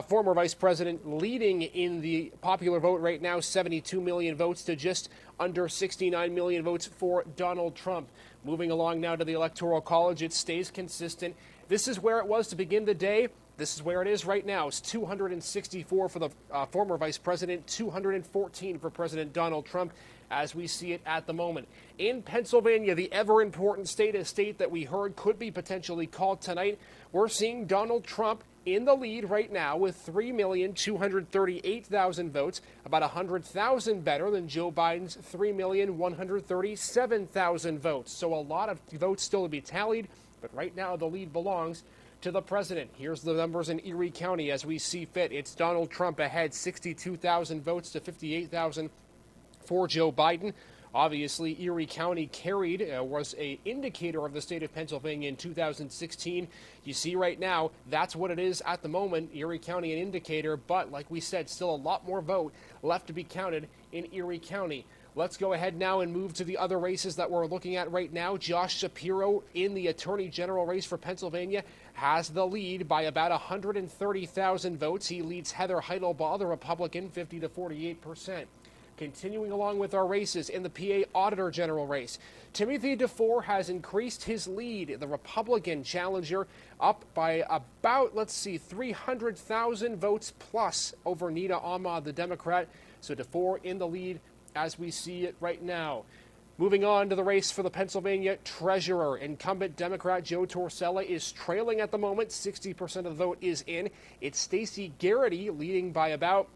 former vice president leading in the popular vote right now, 72 million votes to just under 69 million votes for Donald Trump. Moving along now to the Electoral College, it stays consistent. This is where it was to begin the day. This is where it is right now. It's 264 for the former vice president, 214 for President Donald Trump, as we see it at the moment. In Pennsylvania, the ever-important state, a state that we heard could be potentially called tonight, we're seeing Donald Trump in the lead right now with 3,238,000 votes, about 100,000 better than Joe Biden's 3,137,000 votes. So a lot of votes still to be tallied. But right now, the lead belongs to the president. Here's the numbers in Erie County as we see fit. It's Donald Trump ahead, 62,000 votes to 58,000 for Joe Biden. Obviously, Erie County carried, was an indicator of the state of Pennsylvania in 2016. You see right now, that's what it is at the moment. Erie County, an indicator, but like we said, still a lot more vote left to be counted in Erie County. Let's go ahead now and move to the other races that we're looking at right now. Josh Shapiro in the Attorney General race for Pennsylvania has the lead by about 130,000 votes. He leads Heather Heitlebaugh, the Republican, 50 to 48%. Continuing along with our races in the PA Auditor General race, Timothy DeFore has increased his lead, the Republican challenger, up by about, 300,000 votes plus over Nita Ahmad, the Democrat. So DeFore in the lead as we see it right now. Moving on to the race for the Pennsylvania Treasurer. Incumbent Democrat Joe Torsella is trailing at the moment. 60% of the vote is in. It's Stacey Garrity leading by about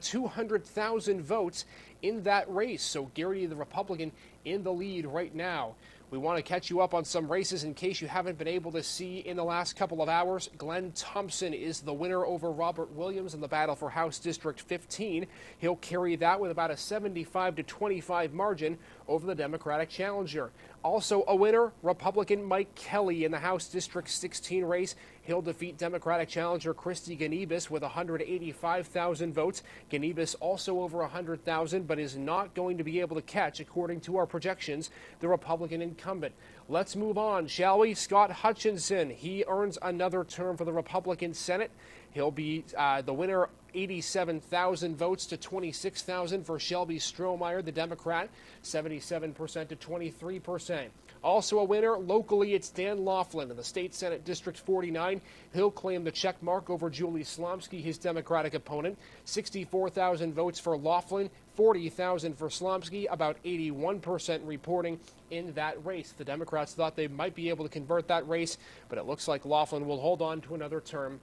200,000 votes in that race. So Garrity, the Republican, in the lead right now. We want to catch you up on some races in case you haven't been able to see in the last couple of hours. Glenn Thompson is the winner over Robert Williams in the battle for House District 15. He'll carry that with about a 75 to 25 margin over the Democratic challenger. Also a winner, Republican Mike Kelly in the House District 16 race. He'll defeat Democratic challenger Christy Ganibas with 185,000 votes. Ganibas also over 100,000, but is not going to be able to catch, according to our projections, the Republican incumbent. Let's move on, shall we? Scott Hutchinson, he earns another term for the Republican Senate. He'll be the winner, 87,000 votes to 26,000 for Shelby Strohmeyer, the Democrat, 77% to 23%. Also a winner locally, it's Dan Laughlin in the State Senate District 49. He'll claim the check mark over Julie Slomski, his Democratic opponent. 64,000 votes for Laughlin, 40,000 for Slomski, about 81% reporting in that race. The Democrats thought they might be able to convert that race, but it looks like Laughlin will hold on to another term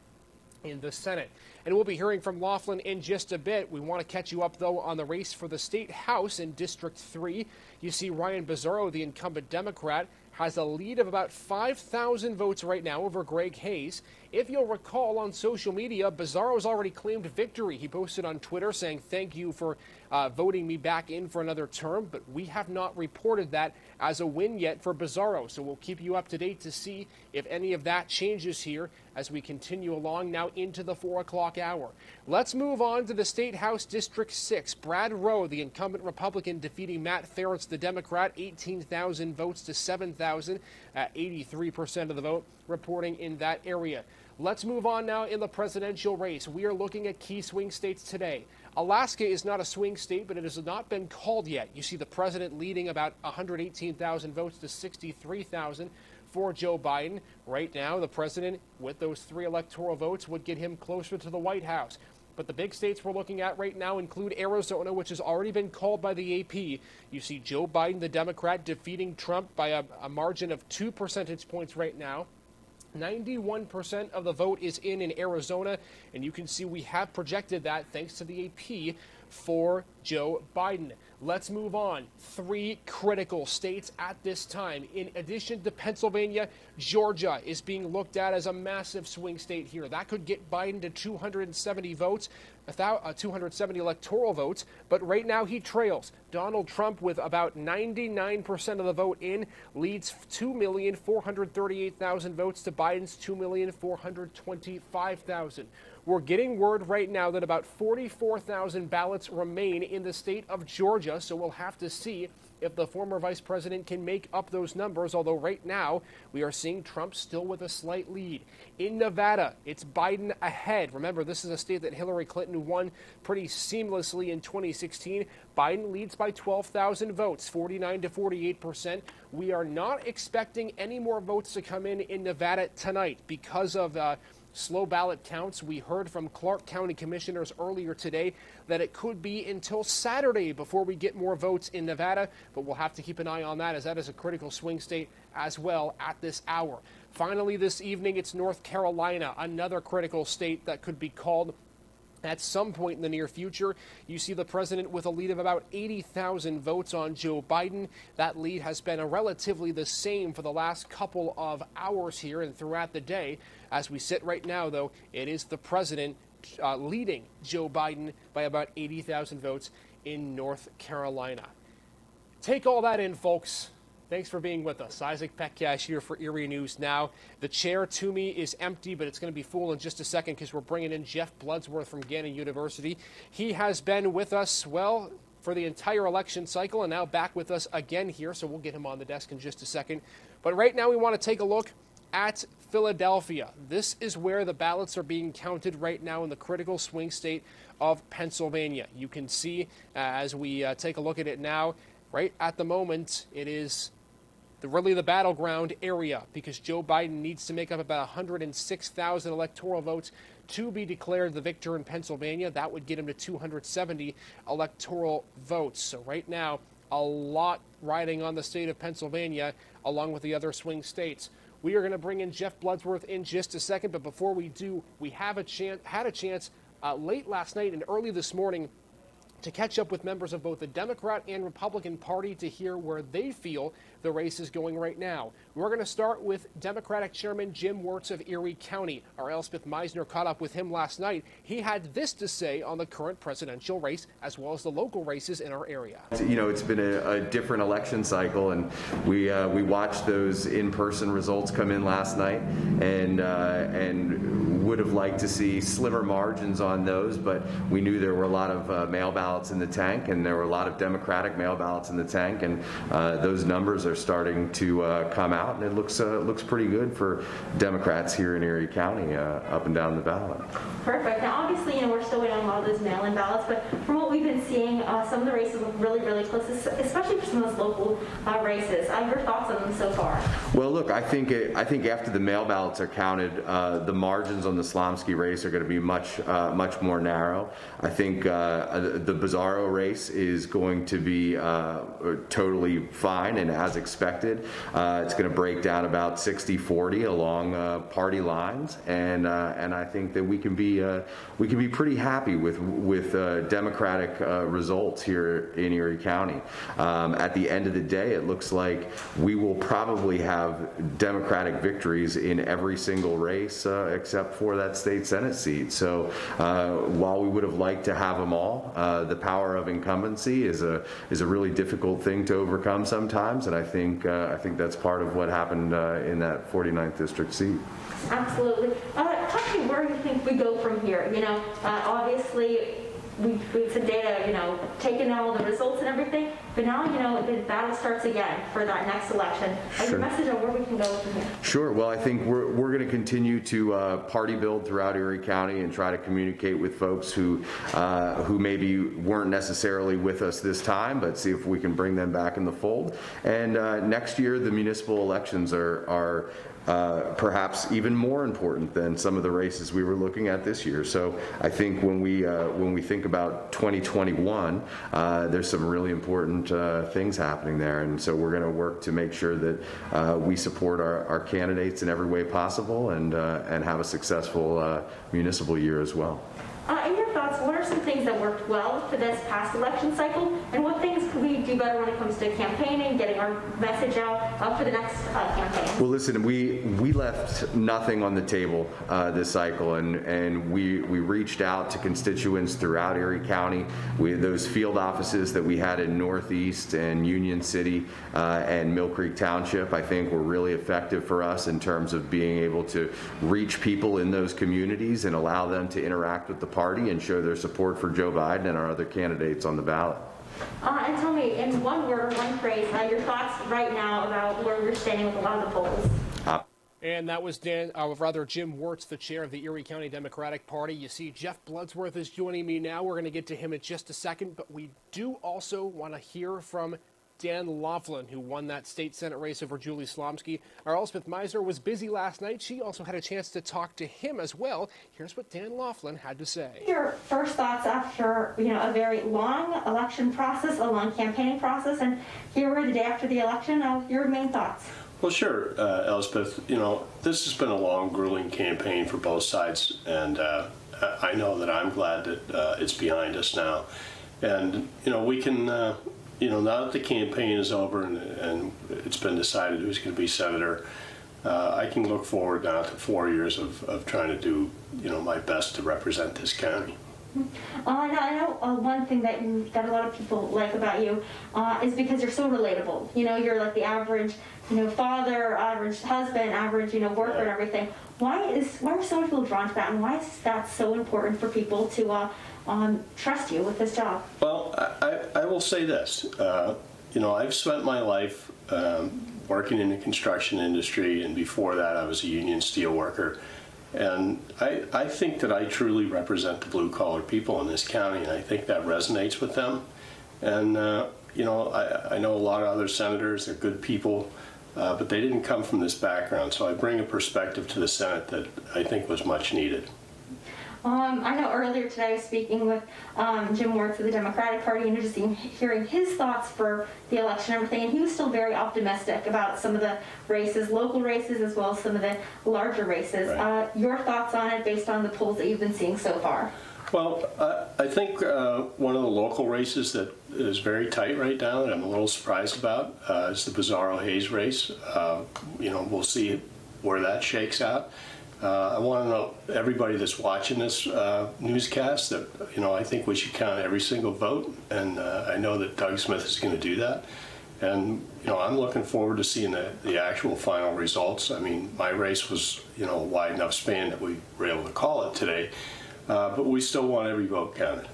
in the Senate. And we'll be hearing from Laughlin in just a bit. We want to catch you up, though, on the race for the State House in District 3. You see Ryan Bizzarro, the incumbent Democrat, has a lead of about 5,000 votes right now over Greg Hayes. If you'll recall on social media, Bizzarro's already claimed victory. He posted on Twitter saying, "Thank you for voting me back in for another term," but we have not reported that as a win yet for Bizzarro. So we'll keep you up to date to see if any of that changes here as we continue along now into the 4 o'clock hour. Let's move on to the State House District 6. Brad Rowe, the incumbent Republican, defeating Matt Ferretz, the Democrat, 18,000 votes to 7,000, 83% of the vote reporting in that area. Let's move on now in the presidential race. We are looking at key swing states today. Alaska is not a swing state, but it has not been called yet. You see the president leading about 118,000 votes to 63,000 for Joe Biden. Right now, the president, with those 3 electoral votes, would get him closer to the White House. But the big states we're looking at right now include Arizona, which has already been called by the AP. You see Joe Biden, the Democrat, defeating Trump by a margin of 2 percentage points right now. 91% of the vote is in Arizona, and you can see we have projected that thanks to the AP for Joe Biden. Let's move on. 3 critical states at this time. In addition to Pennsylvania, Georgia is being looked at as a massive swing state here. That could get Biden to 270 votes, 270 electoral votes, but right now he trails. Donald Trump, with about 99% of the vote in, leads 2,438,000 votes to Biden's 2,425,000. We're getting word right now that about 44,000 ballots remain in the state of Georgia, so we'll have to see if the former vice president can make up those numbers, although right now we are seeing Trump still with a slight lead. In Nevada, it's Biden ahead. Remember, this is a state that Hillary Clinton won pretty seamlessly in 2016. Biden leads by 12,000 votes, 49 to 48%. We are not expecting any more votes to come in Nevada tonight because of slow ballot counts. We heard from Clark County commissioners earlier today that it could be until Saturday before we get more votes in Nevada, but we'll have to keep an eye on that as that is a critical swing state as well at this hour. Finally, this evening, it's North Carolina, another critical state that could be called at some point in the near future. You see the president with a lead of about 80,000 votes on Joe Biden. That lead has been relatively the same for the last couple of hours here and throughout the day. As we sit right now, though, it is the president leading Joe Biden by about 80,000 votes in North Carolina. Take all that in, folks. Thanks for being with us. Isaac Petcash here for Erie News Now. The chair to me is empty, but it's going to be full in just a second because we're bringing in Jeff Bloodsworth from Gannon University. He has been with us, well, for the entire election cycle and now back with us again here, so we'll get him on the desk in just a second. But right now we want to take a look at Philadelphia. This is where the ballots are being counted right now in the critical swing state of Pennsylvania. You can see as we take a look at it now, right at the moment, it is really the battleground area because Joe Biden needs to make up about 106,000 electoral votes to be declared the victor in Pennsylvania. That would get him to 270 electoral votes. So right now, a lot riding on the state of Pennsylvania along with the other swing states. We are going to bring in Jeff Bloodsworth in just a second, but before we do, we have had a chance late last night and early this morning to catch up with members of both the Democrat and Republican Party to hear where they feel the race is going right now. We're going to start with Democratic Chairman Jim Wirtz of Erie County. Our Elspeth Meisner caught up with him last night. He had this to say on the current presidential race as well as the local races in our area.
You know, it's been a different election cycle, and we watched those in-person results come in last night, and would have liked to see slimmer margins on those, but we knew there were a lot of mail ballots in the tank, and there were a lot of Democratic mail ballots in the tank, and those numbers are starting to come out, and it looks pretty good for Democrats here in Erie County, up and down the ballot. Perfect.
Now, obviously, we're still waiting on a lot of those mail-in ballots, but from what we've been seeing, some of the races look really, really close, especially for some of those local races. Your thoughts on them so far? Well, look, I think after the mail ballots are counted, the margins on the Slomski race are going to be much more narrow. I think the
Bizarro race is going to be totally fine and as expected. It's going to break down about 60-40 along party lines, and I think that we can be pretty happy with Democratic results here in Erie County. At the end of the day, it looks like we will probably have Democratic victories in every single race except for that state Senate seat. So while we would have liked to have them all, the power of incumbency is a really difficult thing to overcome sometimes, and I think that's part of what happened in that 49th district seat.
Absolutely. Talk to me where you think we go from here. Obviously, we've some data, taking all the results and everything, but now, the battle starts again for that next election. Sure. Your message on where we can go from here? Sure.
Well, I think we're going to continue to party build throughout Erie County and try to communicate with folks who maybe weren't necessarily with us this time, but see if we can bring them back in the fold. And next year, the municipal elections are perhaps even more important than some of the races we were looking at this year. So I think when we think about 2021, there's some really important things happening there, and so we're going to work to make sure that we support our candidates in every way possible and have a successful municipal year as well.
In your thoughts, what are some things that worked well for this past election cycle, and what things could we do better when it comes to campaigning, getting our message out for the next campaign?
Well, listen, we left nothing on the table this cycle, and we reached out to constituents throughout Erie County. Those field offices that we had in Northeast and Union City and Mill Creek Township, I think, were really effective for us in terms of being able to reach people in those communities and allow them to interact with the party and show their support for Joe Biden and our other candidates on the ballot.
And tell me, in one word or one phrase, your thoughts right now about where we're standing with a lot of the polls.
And that was Jim Wirtz, the chair of the Erie County Democratic Party. You see, Jeff Bloodsworth is joining me now. We're going to get to him in just a second, but we do also want to hear from Dan Laughlin, who won that state Senate race over Julie Slomski. Our Elspeth Meisner was busy last night. She also had a chance to talk to him as well. Here's what Dan Laughlin had to say.
Your first thoughts after a very long election process, a long campaigning process, and here we're the day after the election. Your main thoughts?
Well, sure, Elspeth. This has been a long, grueling campaign for both sides, and I know that I'm glad that it's behind us now. And we can. Now that the campaign is over and it's been decided who's going to be senator, I can look forward now to 4 years of trying to do, my best to represent this county.
I know one thing that a lot of people like about you is because you're so relatable. You're like the average, father, average husband, average, worker and everything. Why are so many people drawn to that, and why is that so important for people to trust you with this job?
Well, I will say this. I've spent my life working in the construction industry, and before that I was a union steel worker. And I think that I truly represent the blue-collar people in this county, and I think that resonates with them. And, I know a lot of other senators, they're good people, but they didn't come from this background. So I bring a perspective to the Senate that I think was much needed.
I know earlier today I was speaking with Jim Wirtz of the Democratic Party and just hearing his thoughts for the election and everything, and he was still very optimistic about some of the races, local races, as well as some of the larger races. Right. Your thoughts on it based on the polls that you've been seeing so far?
Well, I think one of the local races that is very tight right now that I'm a little surprised about is the Bizarro Hayes race. We'll see where that shakes out. I want to know, everybody that's watching this newscast, that I think we should count every single vote, and I know that Doug Smith is going to do that. And I'm looking forward to seeing the actual final results. I mean, my race was a wide enough span that we were able to call it today, but we still want every vote counted.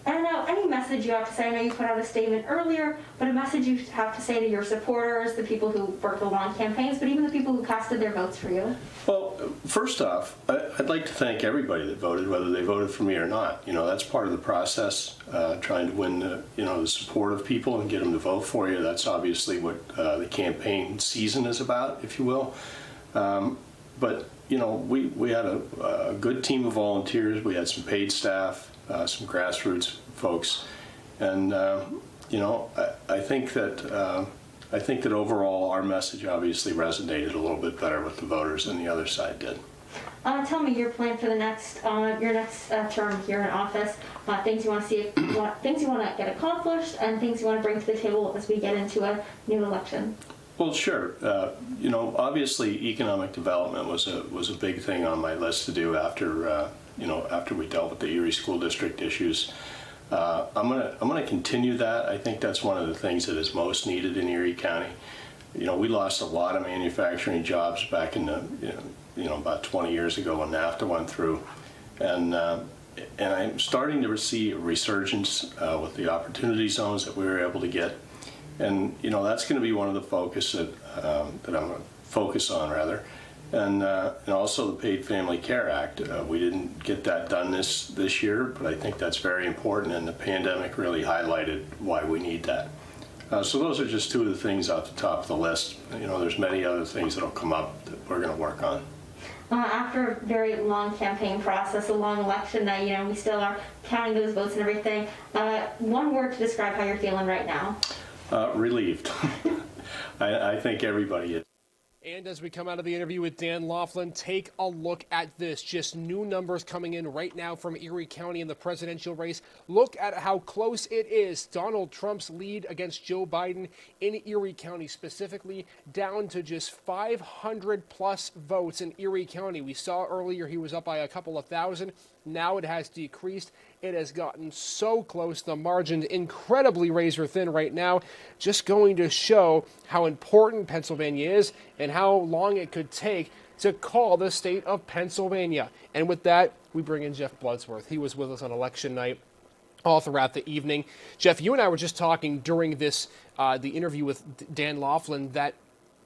And any message you have to say, I know you put out a statement earlier, but a message you have to say to your supporters, the people who worked the long campaigns, but even the people who casted their votes for you?
Well, first off, I'd like to thank everybody that voted, whether they voted for me or not. That's part of the process, trying to win the support of people and get them to vote for you. That's obviously what the campaign season is about, if you will. But we had a good team of volunteers. We had some paid staff. some grassroots folks. And, I think that overall our message obviously resonated a little bit better with the voters than the other side did.
Tell me your plan for the your next term here in office. Things you want to see, things you want to get accomplished, and things you want to bring to the table as we get into a new election.
Well, sure. Obviously, economic development was a big thing on my list to do after we dealt with the Erie School District issues. I'm gonna continue that. I think that's one of the things that is most needed in Erie County. We lost a lot of manufacturing jobs back in the about 20 years ago when NAFTA went through, and I'm starting to see a resurgence with the opportunity zones that we were able to get, and that's going to be one of the focus that I'm going to focus on rather, and also the Paid Family Care Act. We didn't get that done this year, but I think that's very important, and the pandemic really highlighted why we need that. So those are just two of the things off the top of the list. There's many other things that'll come up that we're going to work on.
After a very long campaign process, a long election night, we still are counting those votes and everything. One word to describe how you're feeling right now.
Relieved. I think everybody is.
And as we come out of the interview with Dan Laughlin, take a look at this. Just new numbers coming in right now from Erie County in the presidential race. Look at how close it is. Donald Trump's lead against Joe Biden in Erie County, specifically down to just 500 plus votes in Erie County. We saw earlier he was up by a couple of thousand. Now it has decreased. It has gotten so close. The margin's incredibly razor thin right now. Just going to show how important Pennsylvania is and how long it could take to call the state of Pennsylvania. And with that, we bring in Jeff Bloodsworth. He was with us on election night all throughout the evening. Jeff, you and I were just talking during this, the interview with Dan Laughlin, that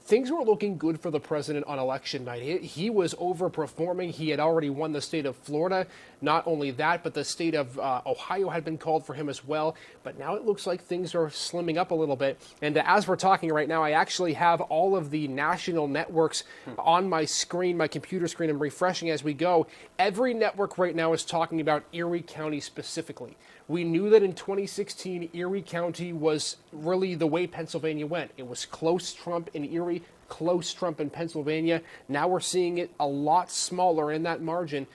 things were looking good for the president on election night. He was overperforming. He had already won the state of Florida. Not only that, but the state of Ohio had been called for him as well. But now it looks like things are slimming up a little bit. And as we're talking right now, I actually have all of the national networks on my screen, my computer screen. I'm refreshing as we go. Every network right now is talking about Erie County specifically. We knew that in 2016, Erie County was really the way Pennsylvania went. It was close Trump in Erie, close Trump in Pennsylvania. Now we're seeing it a lot smaller in that margin.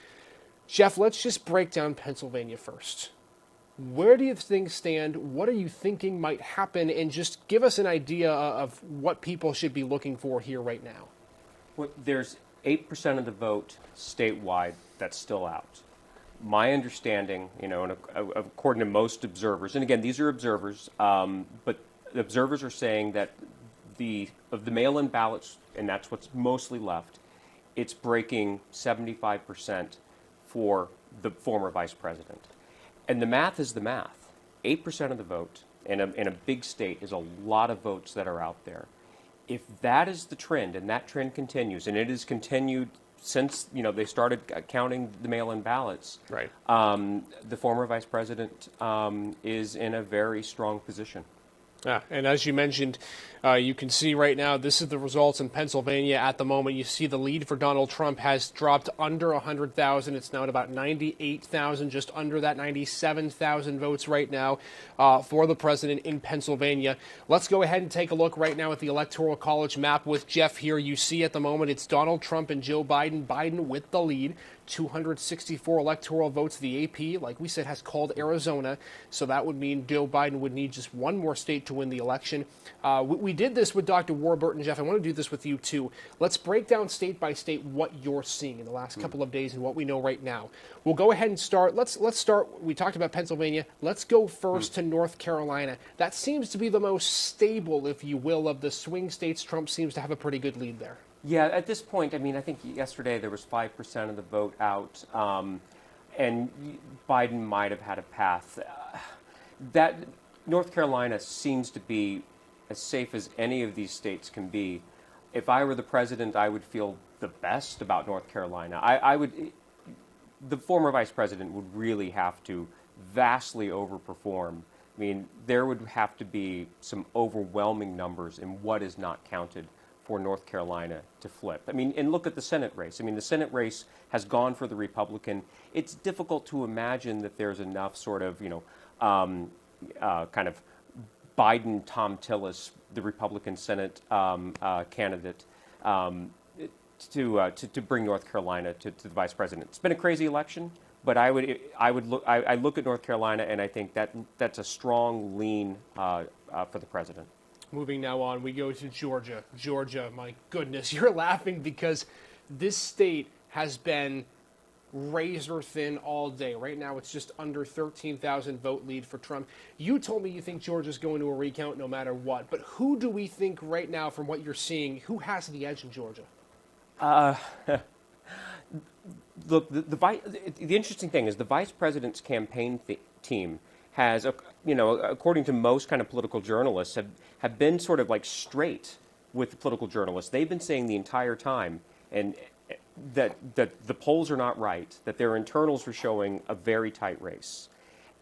Jeff, let's just break down Pennsylvania first. Where do you things stand? What are you thinking might happen? And just give us an idea of what people should be looking for here right now.
Well, there's 8% of the vote statewide that's still out. My understanding, and according to most observers, and again, these are observers, but the observers are saying that of the mail-in ballots, and that's what's mostly left, it's breaking 75% for the former vice president. And the math is the math. 8% of the vote in a big state is a lot of votes that are out there. If that is the trend, and that trend continues, and it has continued since they started counting the mail-in ballots,
right?
The former vice president is in a very strong position.
And as you mentioned, you can see right now, this is the results in Pennsylvania at the moment. You see the lead for Donald Trump has dropped under 100,000. It's now at about 98,000, just under that 97,000 votes right now for the president in Pennsylvania. Let's go ahead and take a look right now at the Electoral College map with Jeff here. You see at the moment it's Donald Trump and Joe Biden. Biden with the lead. 264 electoral votes. The AP, like we said, has called Arizona, so that would mean Joe Biden would need just one more state to win the election. We did this with Dr. Warburton. Jeff, I want to do this with you too. Let's break down state by state what you're seeing in the last couple of days and what we know right now. We'll go ahead and start. Let's start. We talked about Pennsylvania. Let's go first to North Carolina. That seems to be the most stable, if you will, of the swing states. Trump seems to have a pretty good lead there.
Yeah, at this point, I think yesterday there was 5% of the vote out, and Biden might have had a path. That North Carolina seems to be as safe as any of these states can be. If I were the president, I would feel the best about North Carolina. The former vice president would really have to vastly overperform. There would have to be some overwhelming numbers in what is not counted for North Carolina to flip. I mean, and look at the Senate race. I mean, the Senate race has gone for the Republican. It's difficult to imagine that there's enough sort of, kind of Biden, Tom Tillis, the Republican Senate candidate, to bring North Carolina to the vice president. It's been a crazy election, but I look at North Carolina and I think that's a strong lean for the president.
Moving now on, we go to Georgia. Georgia, my goodness, you're laughing because this state has been razor thin all day. Right now, it's just under 13,000 vote lead for Trump. You told me you think Georgia's going to a recount no matter what, but who do we think right now, from what you're seeing, who has the edge in Georgia?
The interesting thing is the vice president's campaign team has, according to most kind of political journalists, have been sort of like straight with the political journalists. They've been saying the entire time and that the polls are not right, that their internals are showing a very tight race.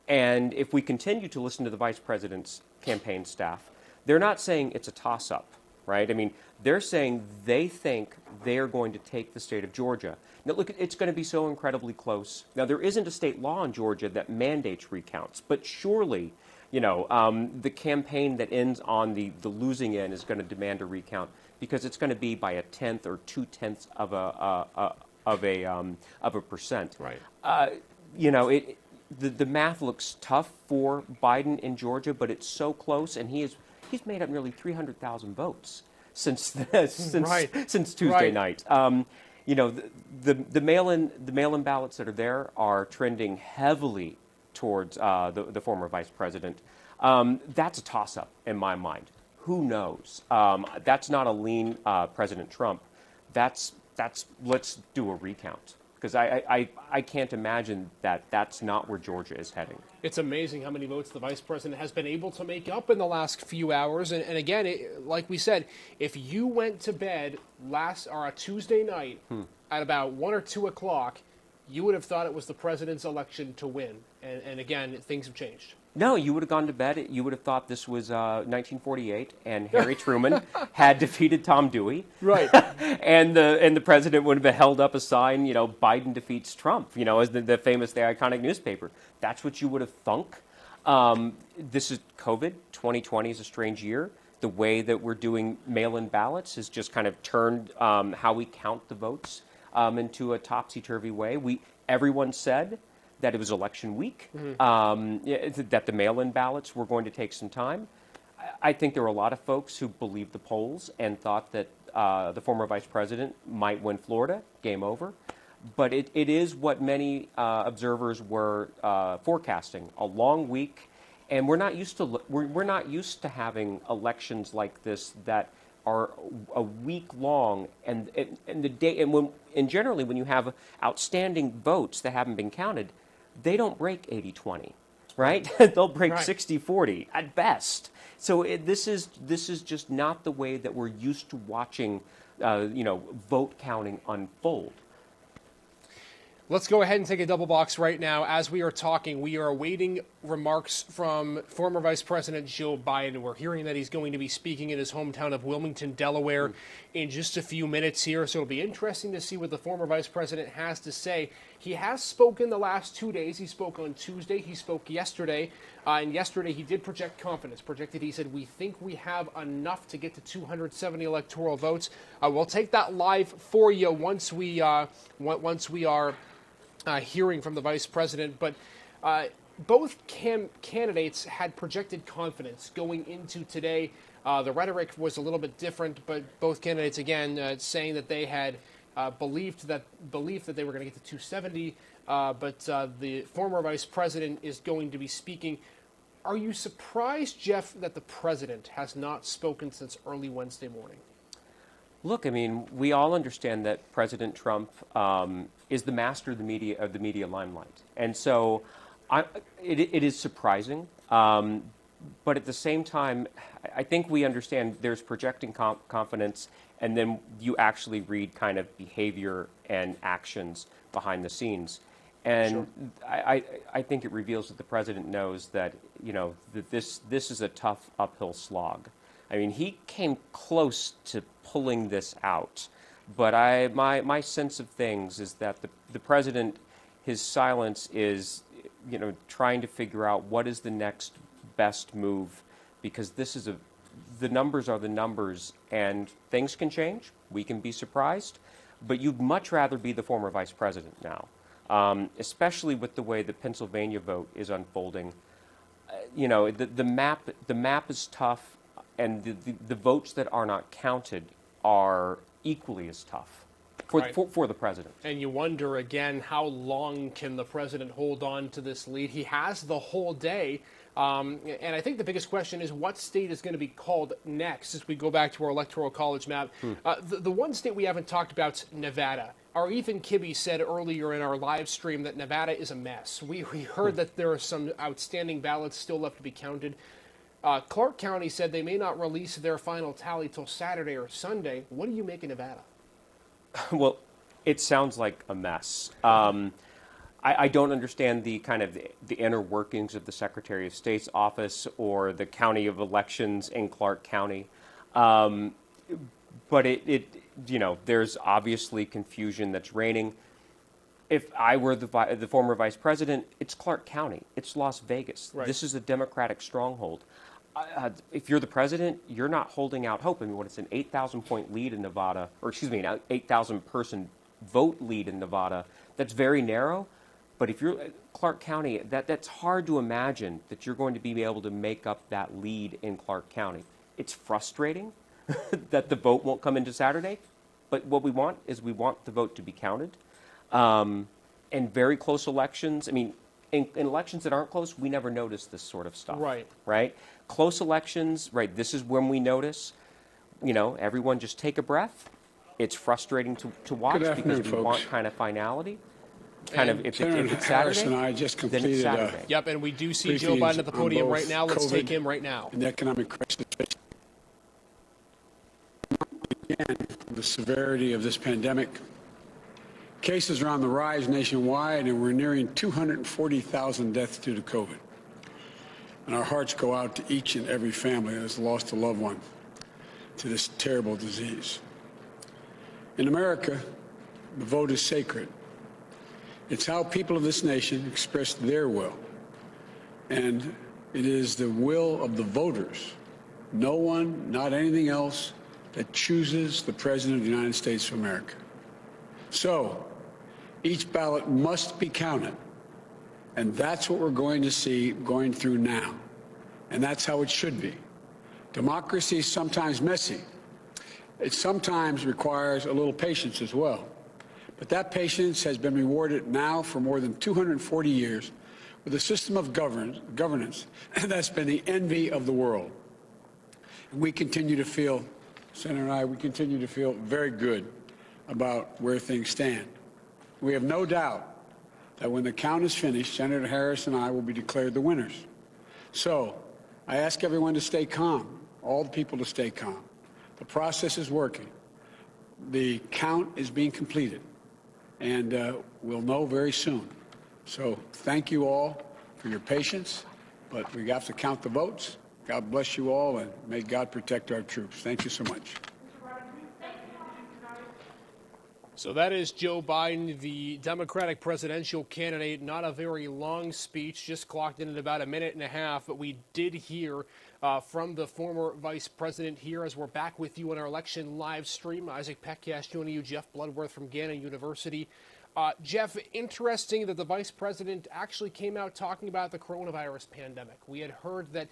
And if we continue to listen to the vice president's campaign staff, they're not saying it's a toss-up, right? I mean, they're saying they think they're going to take the state of Georgia. Now, look, it's going to be so incredibly close. Now, there isn't a state law in Georgia that mandates recounts, but surely, the campaign that ends on the losing end is going to demand a recount because it's going to be by 1/10 or 2/10 of a percent.
Right.
The math looks tough for Biden in Georgia, but it's so close, and he's made up nearly 300,000 votes since Tuesday night. The mail-in ballots that are there are trending heavily towards the former vice president. That's a toss-up in my mind. Who knows? That's not a lean President Trump. That's let's do a recount. Because I can't imagine that's not where Georgia is heading.
It's amazing how many votes the vice president has been able to make up in the last few hours. And again, like we said, if you went to bed Tuesday night at about 1 or 2 o'clock, you would have thought it was the president's election to win. And again, things have changed.
No, you would have gone to bed. You would have thought this was 1948, and Harry Truman had defeated Tom Dewey.
Right.
and the president would have held up a sign, Biden defeats Trump, as the iconic newspaper. That's what you would have thunk. This is COVID. 2020 is a strange year. The way that we're doing mail-in ballots has just kind of turned how we count the votes into a topsy-turvy way. Everyone said that it was election week, that the mail-in ballots were going to take some time. I think there were a lot of folks who believed the polls and thought that the former vice president might win Florida, game over. But it is what many observers were forecasting, a long week. And we're not used to having elections like this that are a week long, and generally when you have outstanding votes that haven't been counted, they don't break 80-20, right? They'll break 60-40 at best. So this is just not the way that we're used to watching, vote counting unfold.
Let's go ahead and take a double box right now. As we are talking, we are awaiting remarks from former Vice President Joe Biden. We're hearing that he's going to be speaking in his hometown of Wilmington, Delaware, in just a few minutes here. So it'll be interesting to see what the former Vice President has to say. He has spoken the last 2 days. He spoke on Tuesday. He spoke yesterday. And yesterday he did project confidence. He said, we think we have enough to get to 270 electoral votes. We'll take that live for you once we are hearing from the vice president, but both candidates had projected confidence going into today. The rhetoric was a little bit different, but both candidates again saying that they had belief that they were going to get to 270. But the former vice president is going to be speaking. Are you surprised, Jeff, that the president has not spoken since early Wednesday morning?
Look, I mean, we all understand that President Trump is the master of the media limelight, and so it is surprising. But at the same time, I think we understand there's projecting confidence, and then you actually read kind of behavior and actions behind the scenes. And sure. I think it reveals that the president knows that that this is a tough uphill slog I mean, he came close to pulling this out. But my sense of things is that the president, his silence is, trying to figure out what is the next best move, because the numbers are the numbers, and things can change. We can be surprised, but you'd much rather be the former vice president now, especially with the way the Pennsylvania vote is unfolding. The map is tough, and the votes that are not counted are equally as tough for the president.
And you wonder again, how long can the president hold on to this lead? He has the whole day. And I think the biggest question is what state is going to be called next as we go back to our Electoral College map. The one state we haven't talked about is Nevada. Our Ethan Kibbe said earlier in our live stream that Nevada is a mess. We heard that there are some outstanding ballots still left to be counted. Clark County said they may not release their final tally till Saturday or Sunday. What do you make of Nevada?
Well, it sounds like a mess. I don't understand the kind of the inner workings of the Secretary of State's office or the County of Elections in Clark County. But there's obviously confusion that's reigning. If I were the former vice president, it's Clark County. It's Las Vegas.
Right.
This is a Democratic stronghold. If you're the president, you're not holding out hope. I mean, when it's an 8,000 point lead in Nevada, an 8,000 person vote lead in Nevada, that's very narrow. But if you're Clark County, that's hard to imagine that you're going to be able to make up that lead in Clark County. It's frustrating that the vote won't come into Saturday, but what we want the vote to be counted. And very close elections, I mean, in elections that aren't close, we never notice this sort of stuff. Right? Close elections, right, this is when we notice, everyone just take a breath. It's frustrating to watch because we want kind of finality. If it's Saturday,
and I just
then it's Saturday.
Yep, and we do see Joe Biden at the podium right now. Let's take him right now.
And the economic crisis. Again, the severity of this pandemic. Cases are on the rise nationwide, and we're nearing 240,000 deaths due to COVID. And our hearts go out to each and every family that has lost a loved one to this terrible disease. In America, the vote is sacred. It's how people of this nation express their will. And it is the will of the voters, no one, not anything else, that chooses the President of the United States of America. So, each ballot must be counted. And that's what we're going to see going through now. And that's how it should be. Democracy is sometimes messy. It sometimes requires a little patience as well. But that patience has been rewarded now for more than 240 years with a system of governance that's been the envy of the world. And we continue to feel, Senator and I, we continue to feel very good about where things stand. We have no doubt that when the count is finished, Senator Harris and I will be declared the winners. So I ask everyone to stay calm, all the people to stay calm. The process is working. The count is being completed, and we'll know very soon. So thank you all for your patience, but we have to count the votes. God bless you all, and may God protect our troops. Thank you so much.
So that is Joe Biden, the Democratic presidential candidate. Not a very long speech, just clocked in at about a minute and a half. But we did hear from the former vice president here as we're back with you on our election live stream. Isaac Petcash joining you, Jeff Bloodworth from Gannon University. Jeff, interesting that the vice president actually came out talking about the coronavirus pandemic. We had heard that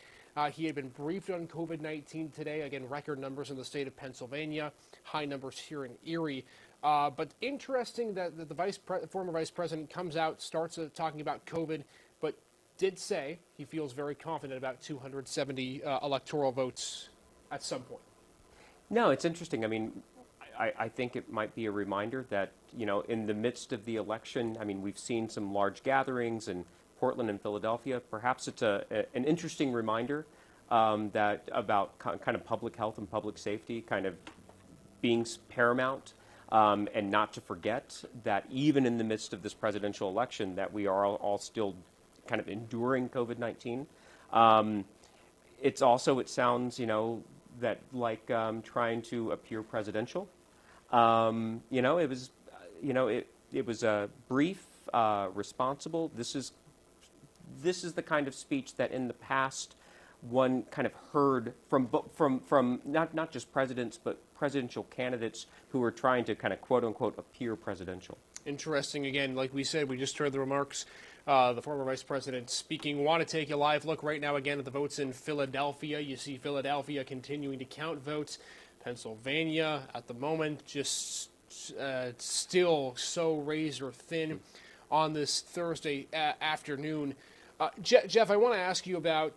he had been briefed on COVID-19 today. Again, record numbers in the state of Pennsylvania, high numbers here in Erie. But interesting that the former vice president comes out, starts talking about COVID, but did say he feels very confident about 270 electoral votes at some point.
No, it's interesting. I mean, I think it might be a reminder that, in the midst of the election, I mean, we've seen some large gatherings in Portland and Philadelphia. Perhaps it's an interesting reminder that about kind of public health and public safety kind of being paramount. And not to forget that even in the midst of this presidential election, that we are all still kind of enduring COVID-19. It's also, it sounds, that like trying to appear presidential. It was a brief, responsible. This is the kind of speech that in the past one kind of heard from not just presidents but presidential candidates who were trying to kind of quote unquote appear presidential.
Interesting. Again, like we said, we just heard the remarks. The former vice president speaking. Want to take a live look right now again at the votes in Philadelphia. You see Philadelphia continuing to count votes. Pennsylvania at the moment just still so razor thin on this Thursday afternoon. Jeff, I want to ask you about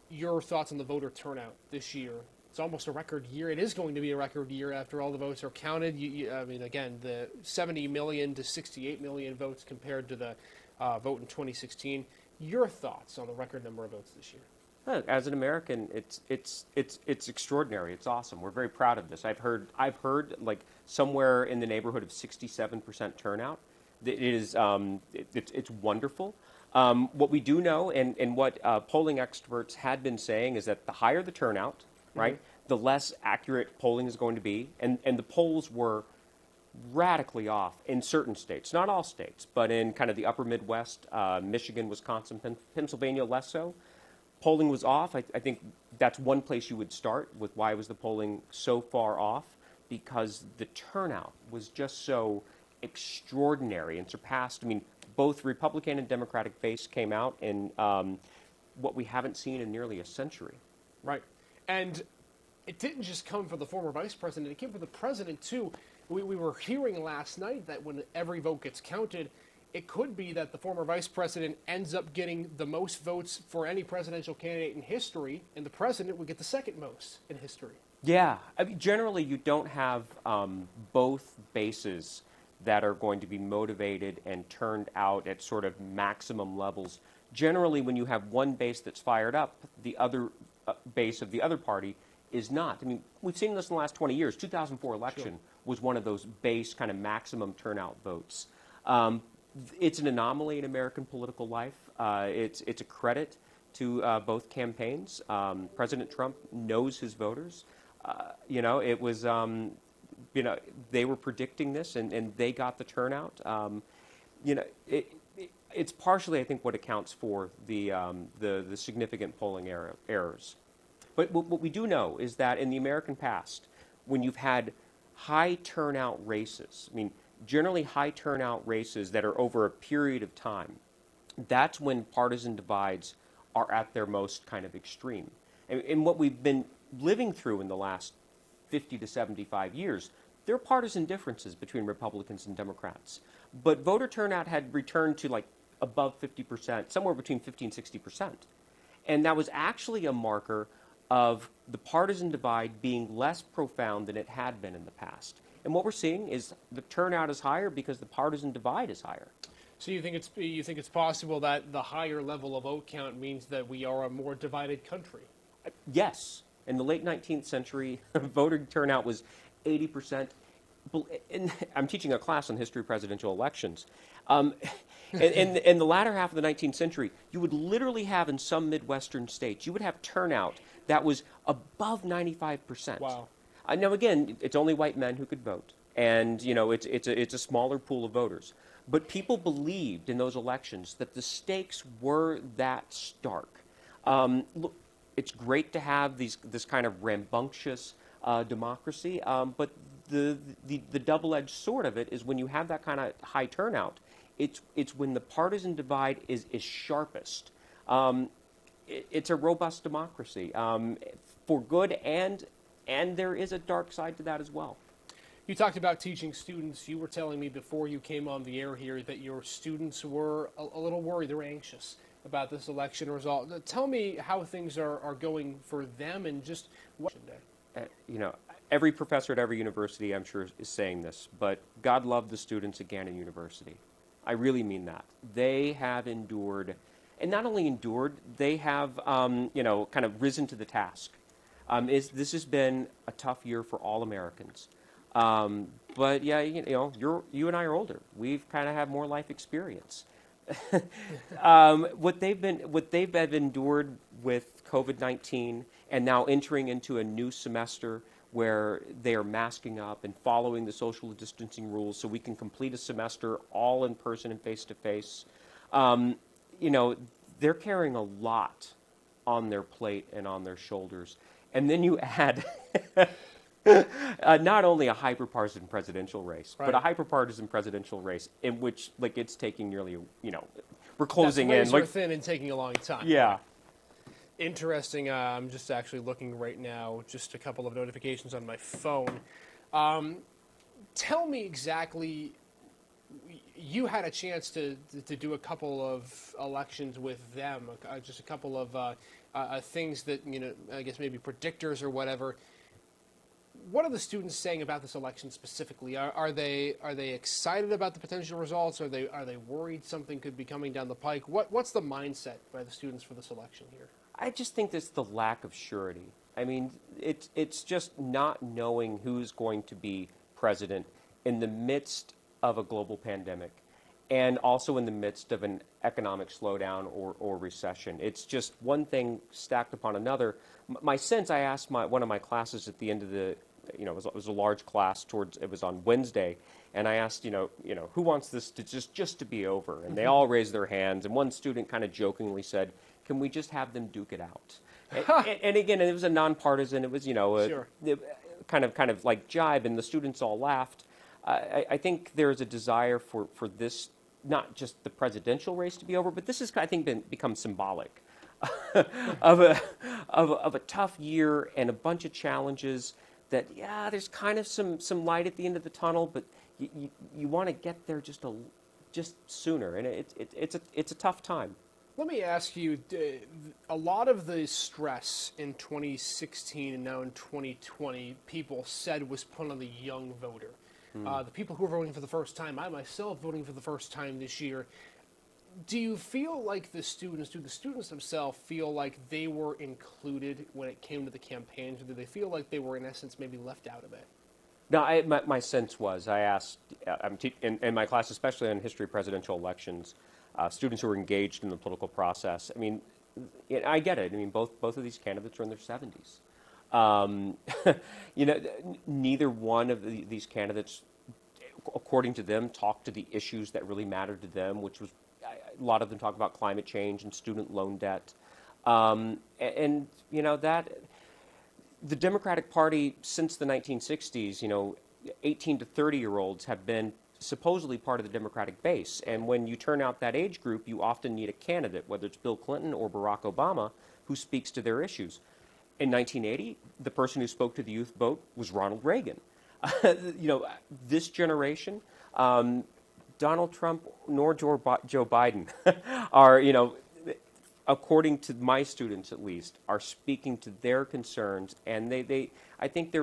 your thoughts on the voter turnout this year. It's almost a record year. It is going to be a record year after all the votes are counted. I mean, again, the 70 million to 68 million votes compared to the vote in 2016. Your thoughts on the record number of votes this year?
As an American, it's extraordinary. It's awesome. We're very proud of this. I've heard like somewhere in the neighborhood of 67% turnout. It is it's wonderful. What we do know, and what polling experts had been saying, is that the higher the turnout, right, the less accurate polling is going to be. And the polls were radically off in certain states, not all states, but in kind of the upper Midwest, Michigan, Wisconsin, Pennsylvania, less so. Polling was off. I think that's one place you would start with why was the polling so far off, because the turnout was just so extraordinary and surpassed. I mean, both Republican and Democratic base came out in what we haven't seen in nearly a century.
Right. And it didn't just come for the former vice president. It came for the president, too. We were hearing last night that when every vote gets counted, it could be that the former vice president ends up getting the most votes for any presidential candidate in history, and the president would get the second most in history.
Yeah. I mean, generally, you don't have both bases that are going to be motivated and turned out at sort of maximum levels. Generally, when you have one base that's fired up, the other base of the other party is not. I mean, we've seen this in the last 20 years. 2004 election was one of those base kind of maximum turnout votes. It's an anomaly in American political life. It's a credit to both campaigns. President Trump knows his voters. It was, they were predicting this, and they got the turnout. It's partially, I think, what accounts for the significant polling errors. But what we do know is that in the American past, when you've had high turnout races, I mean, generally high turnout races that are over a period of time, that's when partisan divides are at their most kind of extreme. And what we've been living through in the last 50 to 75 years, there are partisan differences between Republicans and Democrats. But voter turnout had returned to like above 50%, somewhere between 50 and 60%. And that was actually a marker of the partisan divide being less profound than it had been in the past. And what we're seeing is the turnout is higher because the partisan divide is higher.
So you think it's possible that the higher level of vote count means that we are a more divided country?
Yes. In the late 19th century, voter turnout was 80%. I'm teaching a class on history of presidential elections. In the latter half of the 19th century, you would literally have in some Midwestern states, you would have turnout that was above 95%.
Wow.
Now, again, it's only white men who could vote. And, it's a smaller pool of voters. But people believed in those elections that the stakes were that stark. Look, it's great to have this kind of rambunctious democracy, but the double-edged sword of it is when you have that kind of high turnout, it's when the partisan divide is sharpest. It's a robust democracy for good, and there is a dark side to that as well.
You talked about teaching students. You were telling me before you came on the air here that your students were a little worried. They were anxious about this election result. Tell me how things are going for them and just what
every professor at every university, I'm sure, is saying this, but God love the students again in university. I really mean that. They have endured, and not only endured, they have, kind of risen to the task. This has been a tough year for all Americans. But yeah, you and I are older. We've kind of had more life experience. What they've endured with COVID-19 and now entering into a new semester where they are masking up and following the social distancing rules so we can complete a semester all in person and face-to-face. You know, they're carrying a lot on their plate and on their shoulders. And then you add not only a hyperpartisan presidential race, but a hyperpartisan presidential race in which, like, it's taking nearly, you know, we're closing in.
Like, thin and taking a long time.
Yeah.
Interesting. I'm just actually looking right now, just a couple of notifications on my phone. Tell me exactly, you had a chance to do a couple of elections with them, just a couple of things that, you know, I guess maybe predictors or whatever. What are the students saying about this election specifically? Are they excited about the potential results? Are they worried something could be coming down the pike? What's the mindset by the students for this election here?
I just think it's the lack of surety. I mean, it's just not knowing who's going to be president in the midst of a global pandemic and also in the midst of an economic slowdown or recession. It's just one thing stacked upon another. My sense, I asked one of my classes at the end of the, you know, it was a large class it was on Wednesday, and I asked, you know, who wants this to just to be over? And they all raised their hands, and one student kind of jokingly said, can we just have them duke it out? and again, it was a nonpartisan, it was, you know, kind of like jibe, and the students all laughed. I think there's a desire for this, not just the presidential race to be over, but this has, I think, become symbolic of a tough year and a bunch of challenges that, yeah, there's kind of some light at the end of the tunnel, but you want to get there just sooner, and it's a tough time.
Let me ask you, a lot of the stress in 2016 and now in 2020, people said was put on the young voter. The people who are voting for the first time, I myself voting for the first time this year. Do you feel like do the students themselves feel like they were included when it came to the campaigns, or do they feel like they were, in essence, maybe left out of it?
No, my sense was, I asked, in my class, especially on history of presidential elections, students who were engaged in the political process. I mean, I get it. I mean, both of these candidates are in their 70s. You know, neither one of these candidates, according to them, talked to the issues that really mattered to them, which was a lot of them talk about climate change and student loan debt. And you know, that the Democratic Party since the 1960s, you know, 18 to 30-year-olds have been supposedly part of the Democratic base. And when you turn out that age group, you often need a candidate, whether it's Bill Clinton or Barack Obama, who speaks to their issues. In 1980, the person who spoke to the youth vote was Ronald Reagan. You know, this generation, Donald Trump nor Joe Biden are, you know, according to my students at least, are speaking to their concerns. And I think they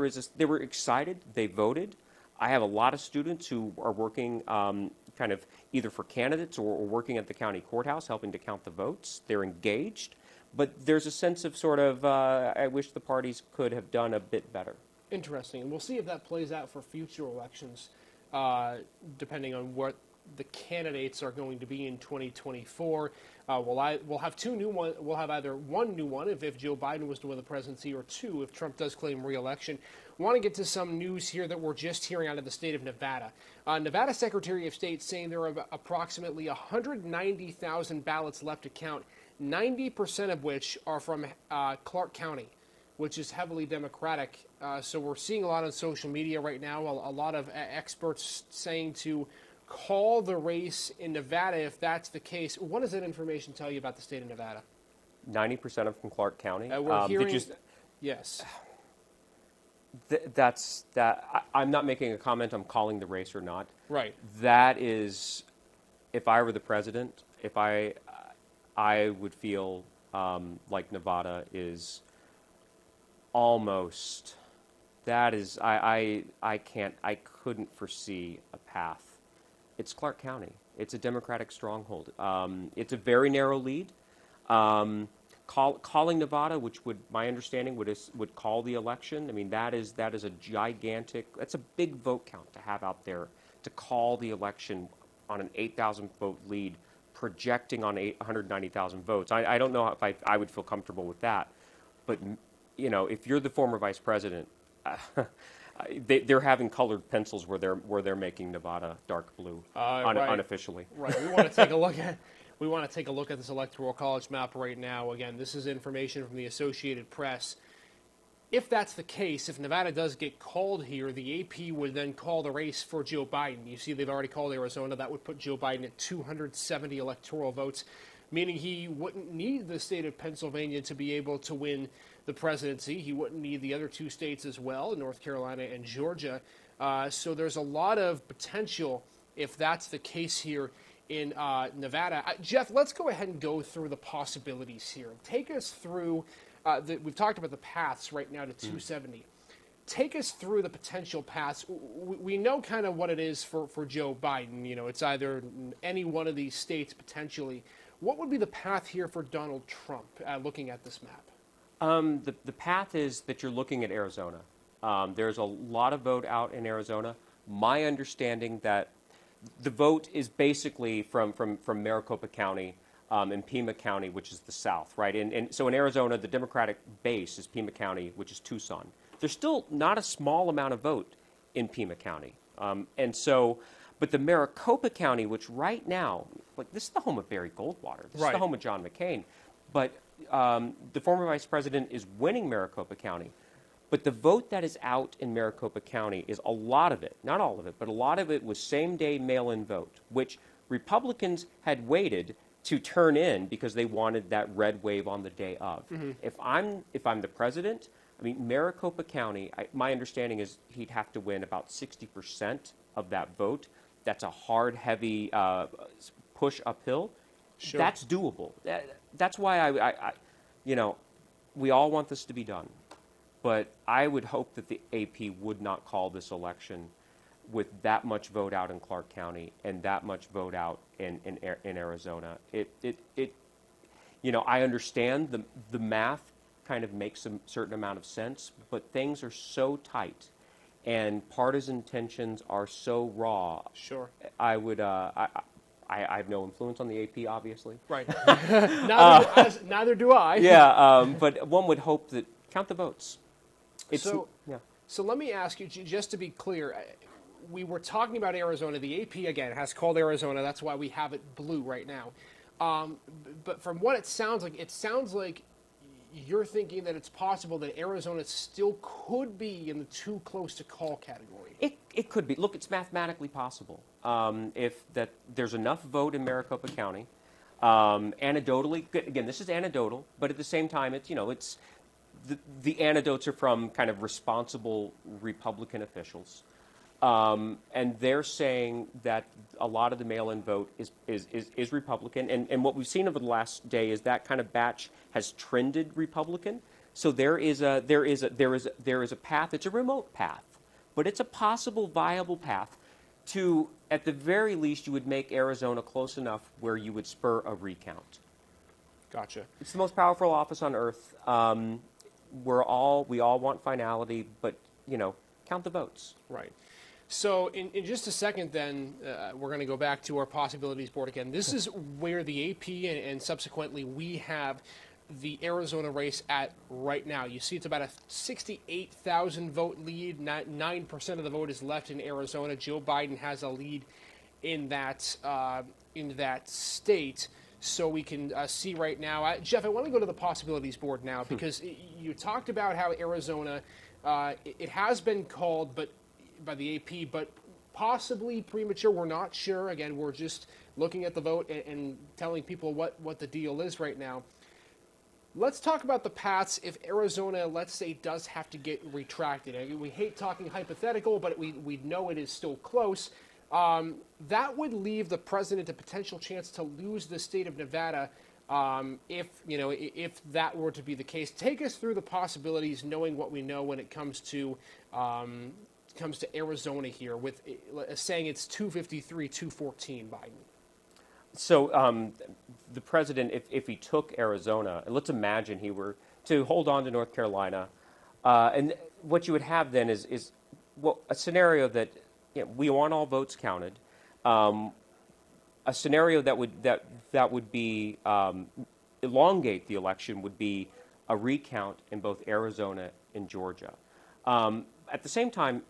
were excited, they voted. I have a lot of students who are working kind of either for candidates or working at the county courthouse helping to count the votes. They're engaged. But there's a sense of sort of, I wish the parties could have done a bit better.
Interesting. And we'll see if that plays out for future elections, depending on what the candidates are going to be in 2024. We'll have two new ones. We'll have either one new one if Joe Biden was to win the presidency, or two if Trump does claim re-election. I want to get to some news here that we're just hearing out of the state of Nevada. Nevada Secretary of State saying there are approximately 190,000 ballots left to count, 90% of which are from Clark County, which is heavily Democratic. So we're seeing a lot on social media right now, a lot of experts saying to call the race in Nevada if that's the case. What does that information tell you about the state of Nevada?
90% of from Clark County?
We're hearing, yes.
I'm not making a comment on calling the race or not.
Right.
That is, if I were the president, I would feel like Nevada is almost, that is, I couldn't foresee a path. It's Clark County. It's a Democratic stronghold. It's a very narrow lead. Calling Nevada, which would, my understanding, would call the election. I mean, that is a gigantic, that's a big vote count to have out there to call the election on an 8,000 vote lead, projecting on 190,000 votes. I don't know if I would feel comfortable with that, but if you're the former vice president, they're having colored pencils where they're making Nevada dark blue unofficially.
Right. We want to take a look at. We want to take a look at this Electoral College map right now. Again, this is information from the Associated Press. If that's the case, if Nevada does get called here, the AP would then call the race for Joe Biden. You see, they've already called Arizona. That would put Joe Biden at 270 electoral votes, meaning he wouldn't need the state of Pennsylvania to be able to win the presidency. He wouldn't need the other two states as well, North Carolina and Georgia. So there's a lot of potential if that's the case here in Nevada. Jeff, let's go ahead and go through the possibilities here. Take us through, we've talked about the paths right now to 270. Take us through the potential paths. We know kind of what it is for Joe Biden. It's either any one of these states potentially. What would be the path here for Donald Trump looking at this map?
The path is that you're looking at Arizona. There's a lot of vote out in Arizona. My understanding that the vote is basically from Maricopa County and Pima County, which is the south, right? And so in Arizona, the Democratic base is Pima County, which is Tucson. There's still not a small amount of vote in Pima County. But the Maricopa County, which right now, this is the home of Barry Goldwater. This is the home of John McCain. But the former vice president is winning Maricopa County. But the vote that is out in Maricopa County is a lot of it, not all of it, but a lot of it was same-day mail-in vote, which Republicans had waited to turn in because they wanted that red wave on the day of. Mm-hmm. If I'm the president, Maricopa County, my understanding is he'd have to win about 60% of that vote. That's a hard, heavy push uphill. Sure. That's doable. That's why we all want this to be done. But I would hope that the AP would not call this election with that much vote out in Clark County and that much vote out in Arizona. I understand the math kind of makes a certain amount of sense, but things are so tight and partisan tensions are so raw. Sure. I would. I have no influence on the AP, obviously.
Right. Neither do I.
Yeah, but one would hope that count the votes.
So let me ask you, just to be clear, we were talking about Arizona. The AP, again, has called Arizona. That's why we have it blue right now. But from what it sounds like you're thinking that it's possible that Arizona still could be in the too close to call category.
It could be. Look, it's mathematically possible. If there's enough vote in Maricopa County, anecdotally, again, this is anecdotal, but at the same time, it's the anecdotes are from kind of responsible Republican officials. And they're saying that a lot of the mail-in vote is Republican. And what we've seen over the last day is that kind of batch has trended Republican. So there is a path. It's a remote path, but it's a possible viable path to, at the very least, you would make Arizona close enough where you would spur a recount.
Gotcha.
It's the most powerful office on earth. We all want finality, but count the votes.
Right. So in just a second, then we're going to go back to our possibilities board again. This is where the AP and subsequently we have the Arizona race at right now. You see, it's about a 68,000 vote lead. 9% of the vote is left in Arizona. Joe Biden has a lead in that state. So we can see right now. Jeff, I want to go to the possibilities board now because you talked about how Arizona, it has been called by the AP, but possibly premature. We're not sure. Again, we're just looking at the vote and telling people what the deal is right now. Let's talk about the paths if Arizona, let's say, does have to get retracted. I mean, we hate talking hypothetical, but we know it is still close. That would leave the president a potential chance to lose the state of Nevada if that were to be the case. Take us through the possibilities, knowing what we know when it comes to Arizona here, with saying it's 253, 214 Biden.
So the president, if he took Arizona, and let's imagine he were to hold on to North Carolina, and what you would have then is a scenario that we want all votes counted. A scenario that would be elongate the election would be a recount in both Arizona and Georgia. At the same time,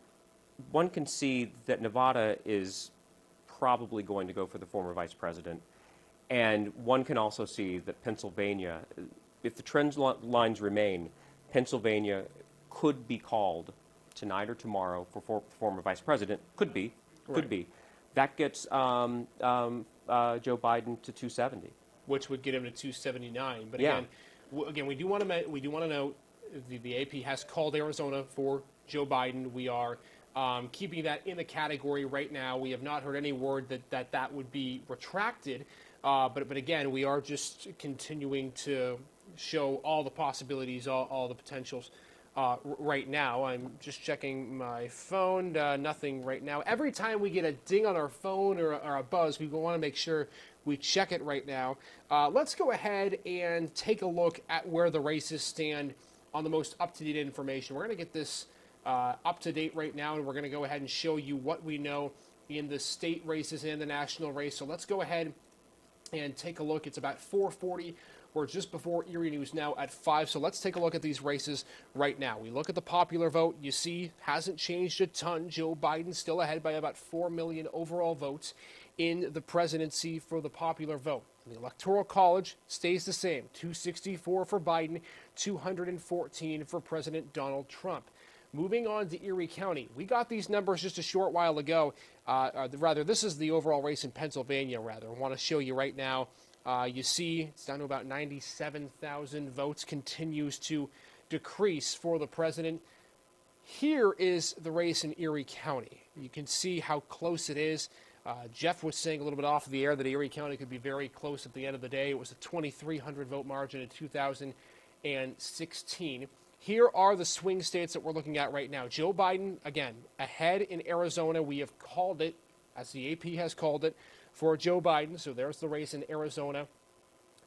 one can see that Nevada is probably going to go for the former vice president. And one can also see that Pennsylvania, if the trend lines remain, Pennsylvania could be called tonight or tomorrow for former vice president. Could be. That gets Joe Biden to 270.
Which would get him to 279. But
Yeah.
again, we do want to note the AP has called Arizona for Joe Biden. We are keeping that in the category right now. We have not heard any word that would be retracted. But again, we are just continuing to show all the possibilities, all the potentials right now. I'm just checking my phone. Nothing right now. Every time we get a ding on our phone or a buzz, we want to make sure we check it right now. Let's go ahead and take a look at where the races stand on the most up-to-date information. We're going to get this up to date right now, and we're going to go ahead and show you what we know in the state races and the national race. So let's go ahead and take a look. It's about 4:40. We're just before Erie News Now at 5. So let's take a look at these races right now. We look at the popular vote. You see, hasn't changed a ton. Joe Biden still ahead by about 4 million overall votes in the presidency for the popular vote. The Electoral College stays the same, 264 for Biden, 214 for President Donald Trump. Moving on to Erie County, we got these numbers just a short while ago. This is the overall race in Pennsylvania, I want to show you right now. You see it's down to about 97,000 votes, continues to decrease for the president. Here is the race in Erie County. You can see how close it is. Jeff was saying a little bit off the air that Erie County could be very close at the end of the day. It was a 2,300 vote margin in 2016. Here are the swing states that we're looking at right now. Joe Biden, again, ahead in Arizona. We have called it, as the AP has called it, for Joe Biden. So there's the race in Arizona.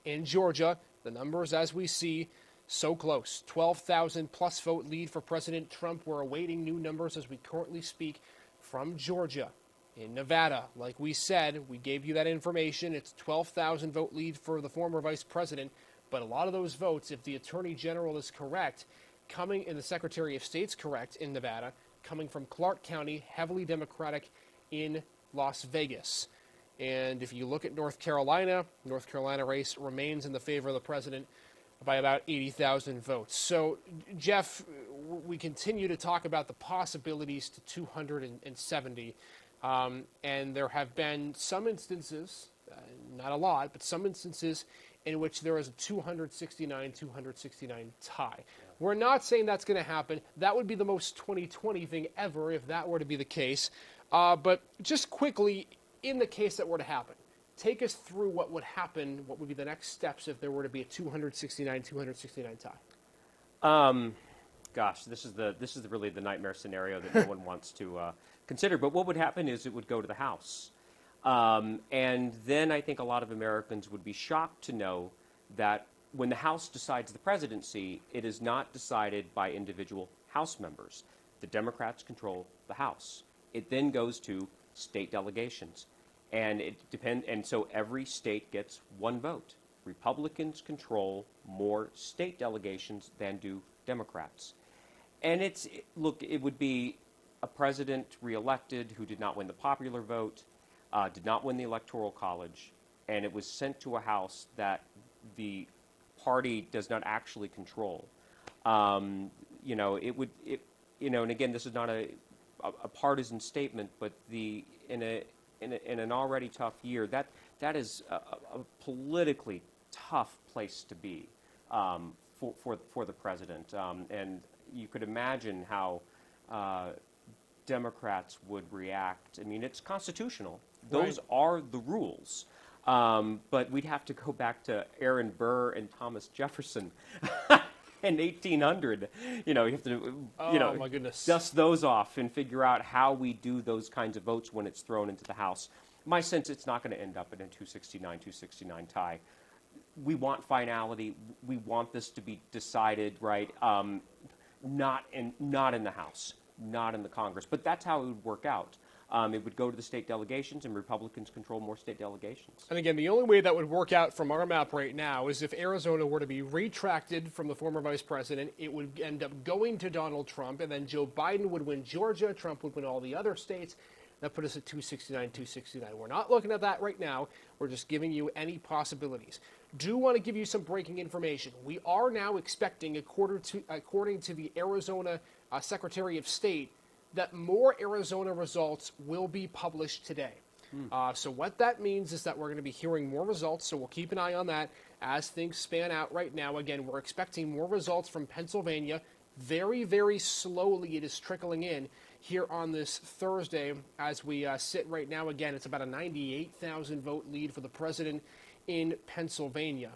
In Georgia, the numbers as we see, so close. 12,000 plus vote lead for President Trump. We're awaiting new numbers as we currently speak from Georgia. In Nevada, like we said, we gave you that information. It's 12,000 vote lead for the former vice president. But a lot of those votes, if the Attorney General is correct, coming in the Secretary of State's correct in Nevada, coming from Clark County, heavily Democratic in Las Vegas. And if you look at North Carolina race remains in the favor of the president by about 80,000 votes. So, Jeff, we continue to talk about the possibilities to 270. And there have been some instances, not a lot, but some instances in which there is a 269 tie. We're not saying that's going to happen. That would be the most 2020 thing ever if that were to be the case. But just quickly, in the case that were to happen, take us through what would happen, what would be the next steps if there were to be a 269 tie.
Gosh, this is really the nightmare scenario that no one wants to consider. But what would happen is it would go to the House. And then I think a lot of Americans would be shocked to know that when the House decides the presidency, it is not decided by individual House members. The Democrats control the House. It then goes to state delegations. And so every state gets one vote. Republicans control more state delegations than do Democrats. And it would be a president reelected who did not win the popular vote, did not win the Electoral College, and it was sent to a House that the party does not actually control. And again, this is not a partisan statement, but in an already tough year, that is a politically tough place to be for the president. And you could imagine how Democrats would react. I mean, it's constitutional. Those are the rules. But we'd have to go back to Aaron Burr and Thomas Jefferson in 1800. You have to,
my goodness,
dust those off and figure out how we do those kinds of votes when it's thrown into the House. My sense, it's not going to end up in a 269 tie. We want finality. We want this to be decided, right? Not in the House, not in the Congress. But that's how it would work out. It would go to the state delegations, and Republicans control more state delegations.
And again, the only way that would work out from our map right now is if Arizona were to be retracted from the former vice president, it would end up going to Donald Trump, and then Joe Biden would win Georgia, Trump would win all the other states. That put us at 269, 269. We're not looking at that right now. We're just giving you any possibilities. Do want to give you some breaking information. We are now expecting, according to the Arizona Secretary of State, that more Arizona results will be published today. So what that means is that we're going to be hearing more results, so we'll keep an eye on that as things span out right now. Again, we're expecting more results from Pennsylvania. Very, very slowly it is trickling in here on this Thursday as we sit right now. Again, it's about a 98,000 vote lead for the president in Pennsylvania.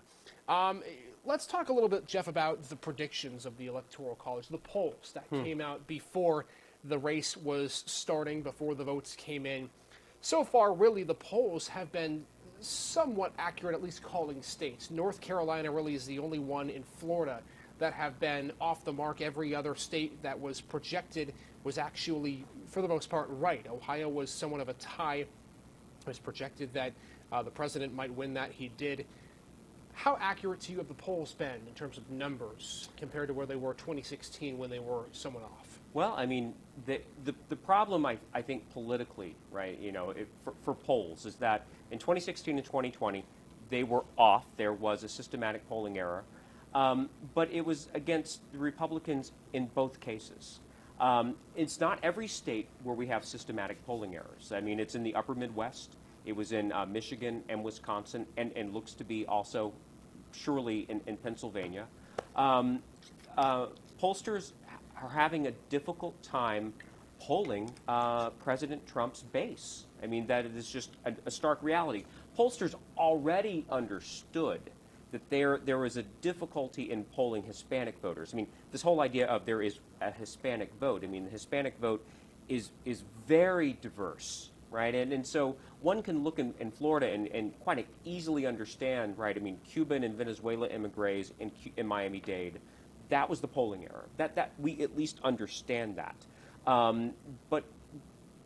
Let's talk a little bit, Jeff, about the predictions of the Electoral College, the polls that came out before the race was starting, before the votes came in. So far, really, the polls have been somewhat accurate, at least calling states. North Carolina really is the only one in Florida that have been off the mark. Every other state that was projected was actually, for the most part, right. Ohio was somewhat of a tie. It was projected that the president might win that. He did. How accurate to you have the polls been in terms of numbers compared to where they were 2016 when they were somewhat off?
Well, I mean, the problem, I think, politically, right, for polls is that in 2016 and 2020, they were off. There was a systematic polling error. But it was against the Republicans in both cases. It's not every state where we have systematic polling errors. I mean, it's in the upper Midwest. It was in Michigan and Wisconsin, and looks to be also surely in Pennsylvania. Pollsters are having a difficult time polling President Trump's base. I mean, that is just a stark reality. Pollsters already understood that there is a difficulty in polling Hispanic voters. I mean, this whole idea of there is a Hispanic vote. I mean, the Hispanic vote is very diverse, right? And so one can look in Florida and quite easily understand, right? I mean, Cuban and Venezuela immigrants in Miami-Dade, that was the polling error. That we at least understand that. But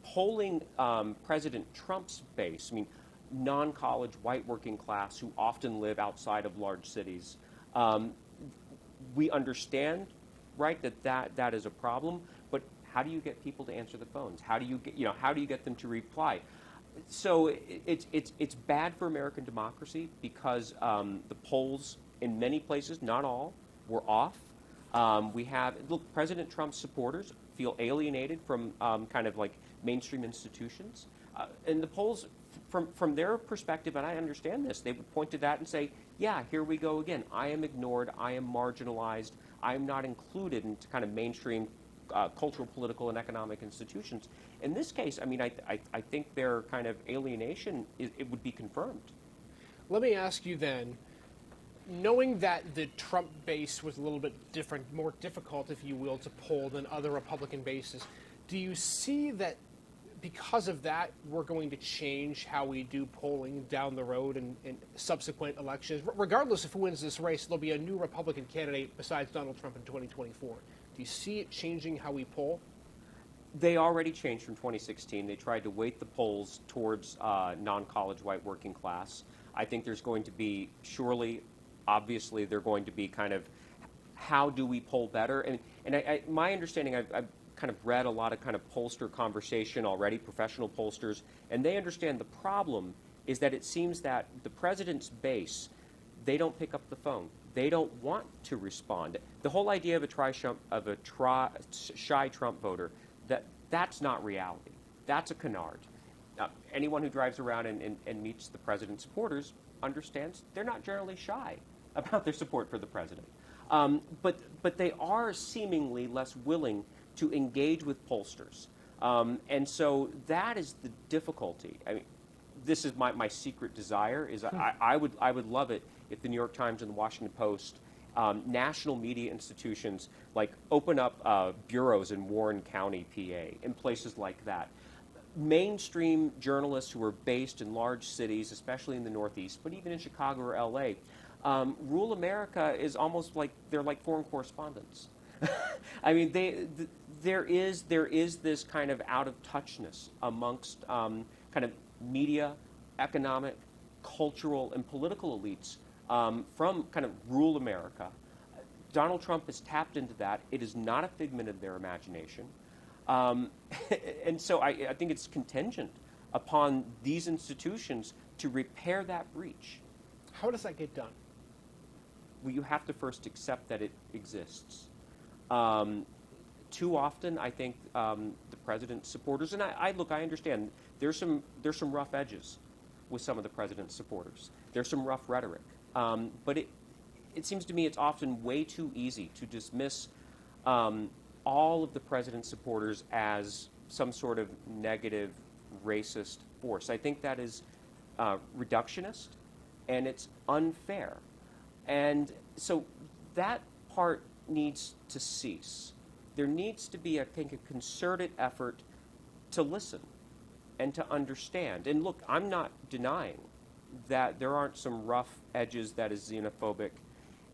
polling President Trump's base, I mean, non-college, white working class who often live outside of large cities, we understand, right, that is a problem. But how do you get people to answer the phones? How do you get them to reply? So it's bad for American democracy because the polls in many places, not all, were off. President Trump's supporters feel alienated from kind of like mainstream institutions, and the polls, from their perspective, and I understand this, they would point to that and say, yeah, here we go again. I am ignored. I am marginalized. I am not included in kind of mainstream cultural, political, and economic institutions. In this case, I mean, I think their kind of alienation, it would be confirmed.
Let me ask you then, knowing that the Trump base was a little bit different, more difficult, if you will, to poll than other Republican bases, do you see that because of that, we're going to change how we do polling down the road in subsequent elections? Regardless of who wins this race, there'll be a new Republican candidate besides Donald Trump in 2024. Do you see it changing how we poll?
They already changed from 2016. They tried to weight the polls towards non-college white working class. I think there's going to be, obviously, they're going to be kind of, how do we poll better? And my understanding, I've kind of read a lot of kind of pollster conversation already, professional pollsters, and they understand the problem is that it seems that the president's base, they don't pick up the phone. They don't want to respond. The whole idea of a shy Trump voter, that's not reality. That's a canard. Anyone who drives around and meets the president's supporters understands they're not generally shy about their support for the president. But they are seemingly less willing to engage with pollsters. And so that is the difficulty. I mean, this is my secret desire, is I would love it if the New York Times and the Washington Post, national media institutions, like open up bureaus in Warren County, PA, in places like that. Mainstream journalists who are based in large cities, especially in the Northeast, but even in Chicago or LA, Rural America is almost like they're like foreign correspondents. I mean, there is this kind of out of touchness amongst kind of media, economic, cultural, and political elites from kind of rural America. Donald Trump has tapped into that. It is not a figment of their imagination. And so I think it's contingent upon these institutions to repair that breach.
How does that get done?
Well, you have to first accept that it exists. Too often, I think the president's supporters, and I understand there's some rough edges with some of the president's supporters. There's some rough rhetoric, but it seems to me it's often way too easy to dismiss all of the president's supporters as some sort of negative, racist force. I think that is reductionist, and it's unfair. And so that part needs to cease. There needs to be, I think, a concerted effort to listen and to understand. And look, I'm not denying that there aren't some rough edges that is xenophobic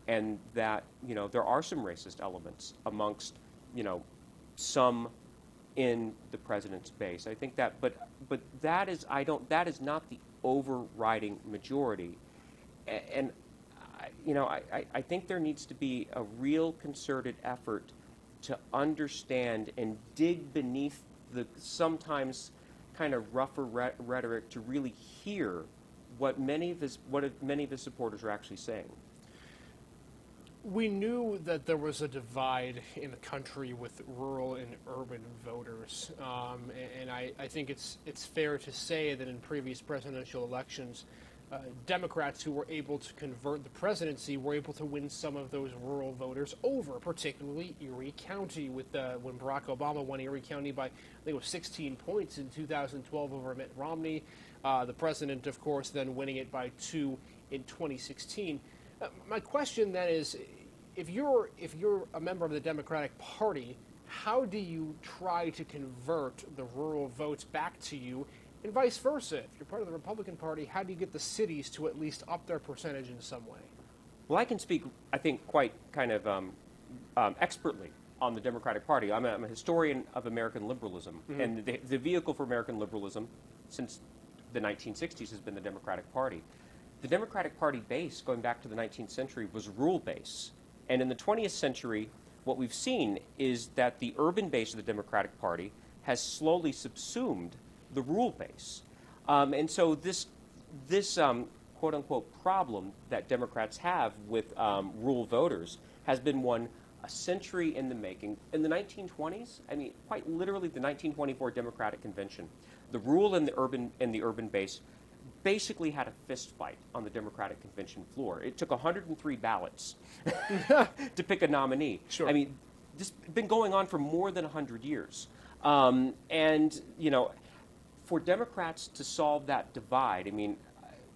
and that, there are some racist elements amongst, some in the president's base. I think that, but that is not the overriding majority. And I think there needs to be a real concerted effort to understand and dig beneath the sometimes kind of rougher rhetoric to really hear what many of his supporters are actually saying.
We knew that there was a divide in the country with rural and urban voters, and I think it's fair to say that in previous presidential elections, Democrats who were able to convert the presidency were able to win some of those rural voters over, particularly Erie County, with when Barack Obama won Erie County by, I think it was 16 points in 2012 over Mitt Romney. The president, of course, then winning it by 2 in 2016. My question then is, if you're a member of the Democratic Party, how do you try to convert the rural votes back to you? And vice versa, if you're part of the Republican Party, how do you get the cities to at least up their percentage in some way?
Well, I can speak, I think, quite kind of expertly on the Democratic Party. I'm a historian of American liberalism, and the vehicle for American liberalism since the 1960s has been the Democratic Party. The Democratic Party base, going back to the 19th century, was rural base. And in the 20th century, what we've seen is that the urban base of the Democratic Party has slowly subsumed the rural base. And so this quote-unquote problem that Democrats have with rural voters has been one a century in the making. In the 1920s, I mean, quite literally the 1924 Democratic Convention, the rural and the urban base basically had a fist fight on the Democratic Convention floor. It took 103 ballots to pick a nominee.
Sure.
I mean, this has been going on for more than 100 years. For Democrats to solve that divide, I mean,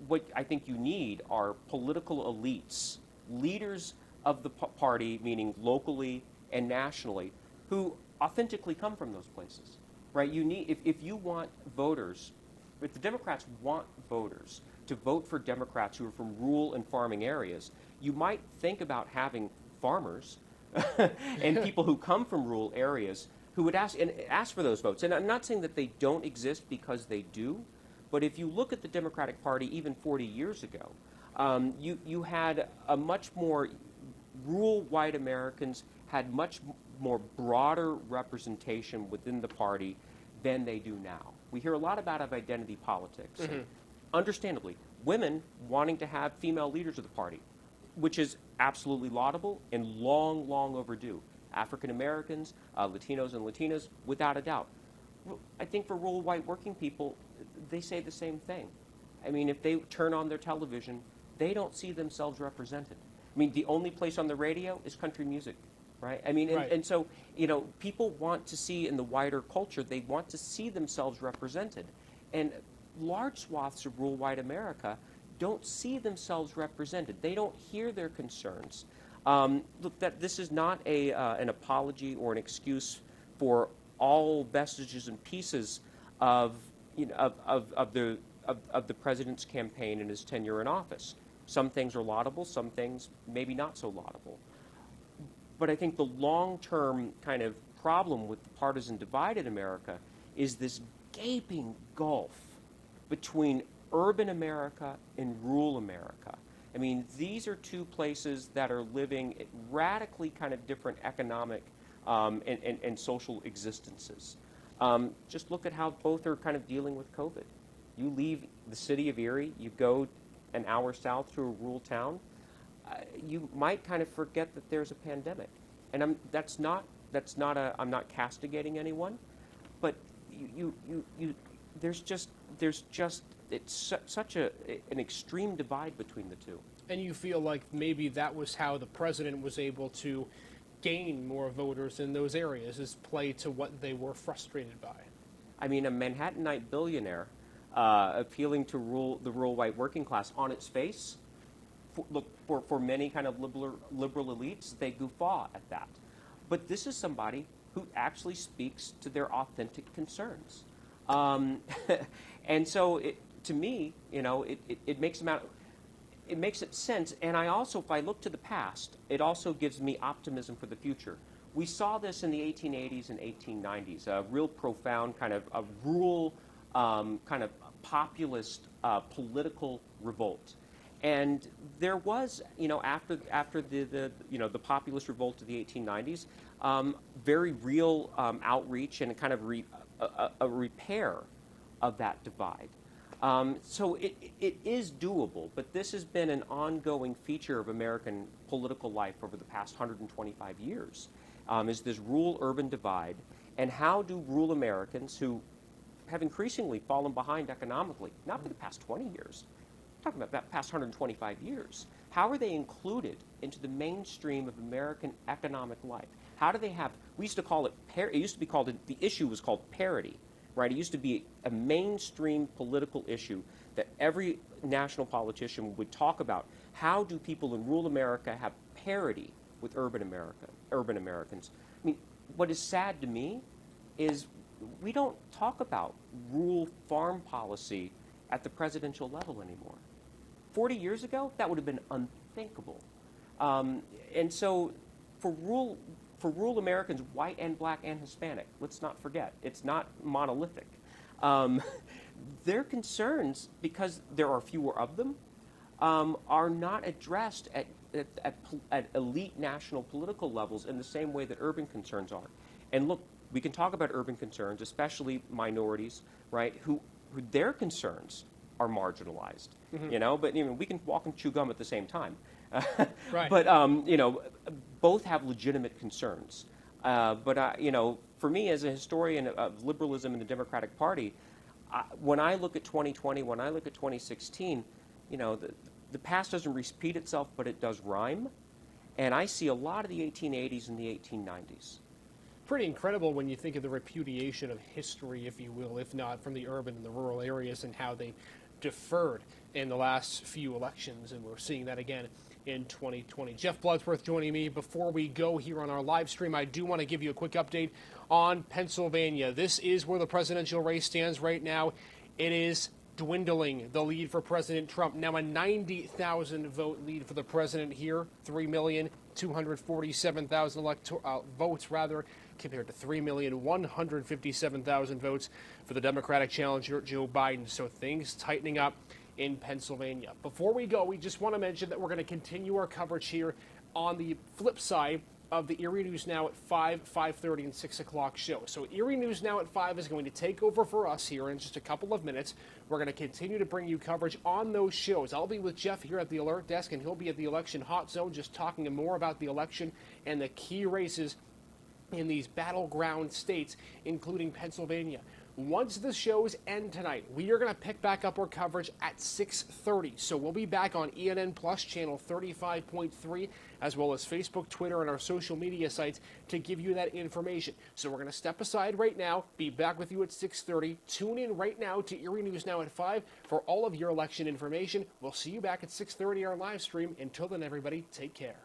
what I think you need are political elites, leaders of the party, meaning locally and nationally, who authentically come from those places, right? You need, if you want voters, if the Democrats want voters to vote for Democrats who are from rural and farming areas, you might think about having farmers and people who come from rural areas who would ask for those votes. And I'm not saying that they don't exist, because they do, but if you look at the Democratic Party even 40 years ago, you had a much more, rural white Americans had much more broader representation within the party than they do now. We hear a lot about identity politics. Understandably, women wanting to have female leaders of the party, which is absolutely laudable and long, long overdue. African Americans, Latinos and Latinas, without a doubt. I think for rural white working people, they say the same thing. I mean, if they turn on their television, they don't see themselves represented. I mean, the only place on the radio is country music, right? I mean, and so, people want to see in the wider culture, they want to see themselves represented. And large swaths of rural white America don't see themselves represented. They don't hear their concerns. Look, that this is not an apology or an excuse for all vestiges and pieces of the president's campaign and his tenure in office. Some things are laudable, some things maybe not so laudable. But I think the long-term kind of problem with the partisan divide in America is this gaping gulf between urban America and rural America. I mean, these are two places that are living radically kind of different economic and social existences. Just look at how both are kind of dealing with COVID. You leave the city of Erie, you go an hour south to a rural town, you might kind of forget that there's a pandemic. And I'm not castigating anyone, but there's just it's such an extreme divide between the two.
And you feel like maybe that was how the president was able to gain more voters in those areas, is play to what they were frustrated by.
I mean, a Manhattanite billionaire appealing to the rural white working class on its face, for many kind of liberal elites, they guffaw at that. But this is somebody who actually speaks to their authentic concerns. And so, to me, it makes it sense. And I also, if I look to the past, it also gives me optimism for the future. We saw this in the 1880s and 1890s, a real profound kind of a rural, kind of populist political revolt. And there was, after the populist revolt of the 1890s, very real outreach and a kind of a repair of that divide. So it is doable, but this has been an ongoing feature of American political life over the past 125 years, is this rural-urban divide, and how do rural Americans who have increasingly fallen behind economically, not for the past 20 years, talking about that past 125 years, how are they included into the mainstream of American economic life? How do they have, we used to call it, it used to be called, the issue was called parity, right? It used to be a mainstream political issue that every national politician would talk about. How do people in rural America have parity with urban Americans? I mean, what is sad to me is we don't talk about rural farm policy at the presidential level anymore. 40 years ago, that would have been unthinkable. And so for rural Americans, white and black and Hispanic, let's not forget, it's not monolithic. Their concerns, because there are fewer of them, are not addressed at elite national political levels in the same way that urban concerns are. And look, we can talk about urban concerns, especially minorities, right, who their concerns are marginalized, but we can walk and chew gum at the same time.
Right.
But, both have legitimate concerns. But for me, as a historian of liberalism in the Democratic Party, when I look at 2020, when I look at 2016, the past doesn't repeat itself, but it does rhyme. And I see a lot of the 1880s and the 1890s.
Pretty incredible when you think of the repudiation of history, if you will, if not from the urban and the rural areas, and how they deferred in the last few elections, and we're seeing that again in 2020. Jeff Bloodsworth joining me. Before we go here on our live stream, I do want to give you a quick update on Pennsylvania. This is where the presidential race stands right now. It is dwindling, the lead for President Trump. Now a 90,000 vote lead for the president here, 3,247,000 votes compared to 3,157,000 votes for the Democratic challenger Joe Biden. So things tightening up in Pennsylvania. Before we go, we just want to mention that we're going to continue our coverage here on the flip side of the Erie News Now at 5, 5:30, and 6 o'clock show. So Erie News Now at 5 is going to take over for us here in just a couple of minutes. We're going to continue to bring you coverage on those shows. I'll be with Jeff here at the Alert Desk, and he'll be at the Election Hot Zone just talking more about the election and the key races in these battleground states, including Pennsylvania. Once the shows end tonight, we are going to pick back up our coverage at 6:30. So we'll be back on ENN Plus channel 35.3, as well as Facebook, Twitter, and our social media sites to give you that information. So we're going to step aside right now, be back with you at 6:30. Tune in right now to Erie News Now at 5 for all of your election information. We'll see you back at 6:30 our live stream. Until then, everybody, take care.